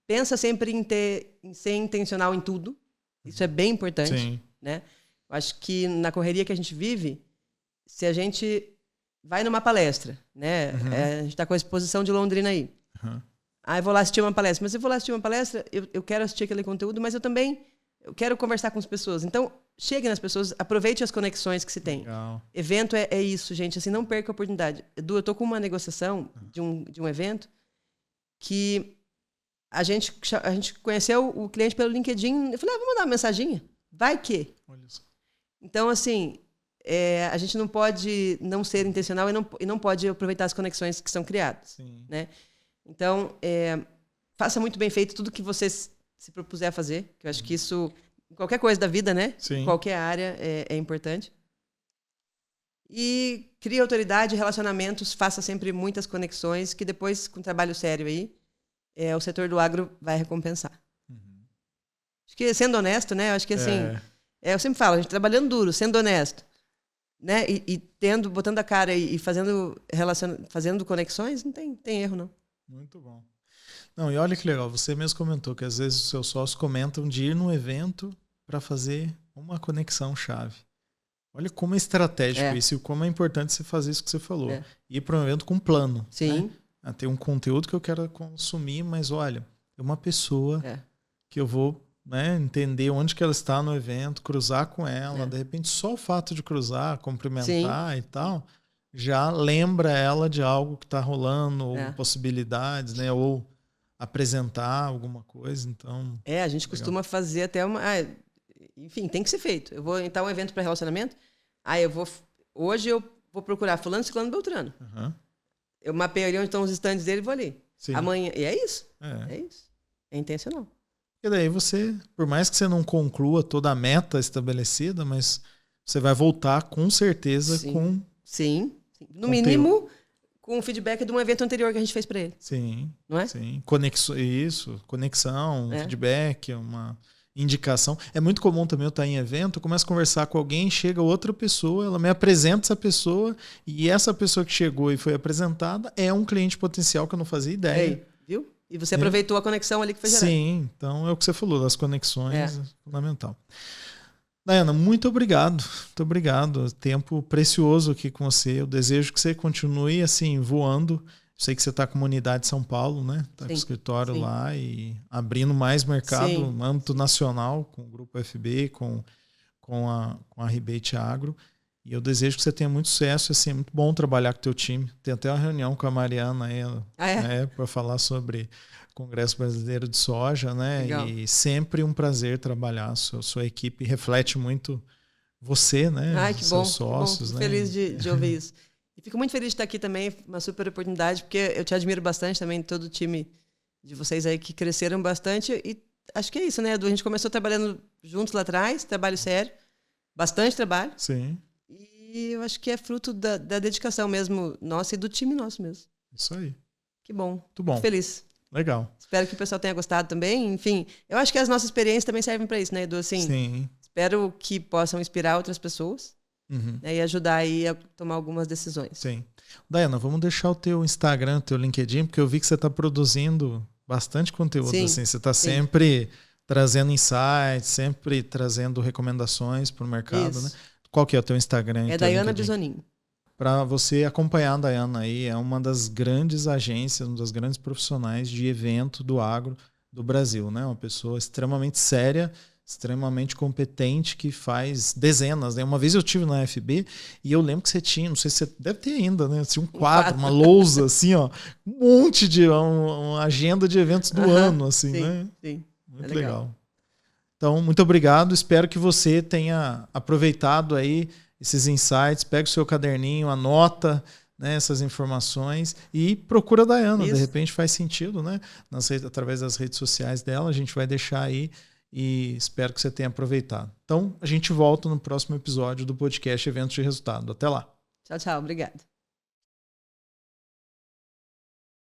Pensa sempre em ser intencional em tudo. Isso é bem importante. Né? Eu acho que na correria que a gente vive, se a gente vai numa palestra, né? A gente está com a exposição de Londrina aí. Eu vou lá assistir uma palestra. Mas eu vou lá assistir uma palestra, eu quero assistir aquele conteúdo, mas eu quero conversar com as pessoas. Então, chegue nas pessoas, aproveite as conexões que se tem. Legal. Evento é isso, gente. Assim, não perca a oportunidade. Edu, eu estou com uma negociação de um evento que a gente conheceu o cliente pelo LinkedIn. Eu falei, vou mandar uma mensaginha. Vai que. Olha só. Então, assim, a gente não pode não ser intencional e não pode aproveitar as conexões que são criadas. Né? Então, faça muito bem feito tudo que você se propuser a fazer, que eu acho que isso... Qualquer coisa da vida, né? Qualquer área é importante. E crie autoridade, relacionamentos, faça sempre muitas conexões, que depois, com trabalho sério aí, o setor do agro vai recompensar. Acho que sendo honesto, né? Eu acho que assim, eu sempre falo, a gente trabalhando duro, sendo honesto, né? E botando a cara e fazendo conexões, não tem erro, não. Muito bom. Não, e olha que legal, você mesmo comentou que às vezes os seus sócios comentam de ir num evento para fazer uma conexão chave. Olha como é estratégico isso e como é importante você fazer isso que você falou. Ir para um evento com plano. Né? Tem um conteúdo que eu quero consumir, mas olha, é uma pessoa que eu vou, né, entender onde que ela está no evento, cruzar com ela, de repente só o fato de cruzar, cumprimentar e tal, já lembra ela de algo que está rolando, ou possibilidades, né, ou apresentar alguma coisa, então... A gente costuma fazer até uma... enfim, tem que ser feito. Eu vou entrar um evento para relacionamento, hoje eu vou procurar fulano, ciclano, beltrano. Eu mapeio ali onde estão os estandes dele e vou ali. Sim. Amanhã... E é isso. É isso. É intencional. E daí você, por mais que você não conclua toda a meta estabelecida, mas você vai voltar com certeza com... Sim. No mínimo, com o feedback de um evento anterior que a gente fez para ele. Sim. Não é? Sim. Conexão, feedback, uma indicação. É muito comum também eu estar em evento, eu começo a conversar com alguém, chega outra pessoa, ela me apresenta essa pessoa, e essa pessoa que chegou e foi apresentada é um cliente potencial que eu não fazia ideia. Viu? E você aproveitou a conexão ali que foi gerada. Sim, então é o que você falou, das conexões, é fundamental. Daiana, muito obrigado. Muito obrigado. Tempo precioso aqui com você. Eu desejo que você continue assim, voando. Eu sei que você está com uma unidade de São Paulo, né? Está com o escritório lá e abrindo mais mercado no âmbito nacional, com o Grupo FB, com a Rebate Agro. E eu desejo que você tenha muito sucesso. Assim, é muito bom trabalhar com o teu time. Tem até uma reunião com a Mariana aí, para falar sobre o Congresso Brasileiro de Soja, né? Legal. E sempre um prazer trabalhar. Sua equipe reflete muito você, né? Ai, que seus bom, sócios, que bom. Né? Feliz de ouvir isso. E fico muito feliz de estar aqui também, uma super oportunidade, porque eu te admiro bastante também, todo o time de vocês aí que cresceram bastante. E acho que é isso, né, Edu? A gente começou trabalhando juntos lá atrás, trabalho sério, bastante trabalho. Sim. E eu acho que é fruto da dedicação mesmo nossa e do time nosso mesmo. Isso aí. Que bom. Muito bom. Muito feliz. Legal. Espero que o pessoal tenha gostado também. Enfim, eu acho que as nossas experiências também servem para isso, né, Edu? Assim, sim. Espero que possam inspirar outras pessoas, né, e ajudar aí a tomar algumas decisões. Sim. Daiana, vamos deixar o teu Instagram, o teu LinkedIn, porque eu vi que você está produzindo bastante conteúdo. Sim. Assim, você está sempre trazendo insights, sempre trazendo recomendações para o mercado, né? Qual que é o teu Instagram? É Daiana Bisonin. Para você acompanhar a Daiana aí, é uma das grandes agências, uma das grandes profissionais de evento do agro do Brasil, né? Uma pessoa extremamente séria, extremamente competente, que faz dezenas, né? Uma vez eu tive na FB e eu lembro que você tinha, não sei se você deve ter ainda, né? Tinha um quadro, uma lousa, assim, ó, um monte de uma agenda de eventos do ano, assim, né? Sim. Muito legal. Então, muito obrigado. Espero que você tenha aproveitado aí esses insights. Pega o seu caderninho, anota, né, essas informações e procura a Daiana. De repente faz sentido, né? Através das redes sociais dela, a gente vai deixar aí e espero que você tenha aproveitado. Então, a gente volta no próximo episódio do podcast Eventos de Resultado. Até lá. Tchau, tchau. Obrigada.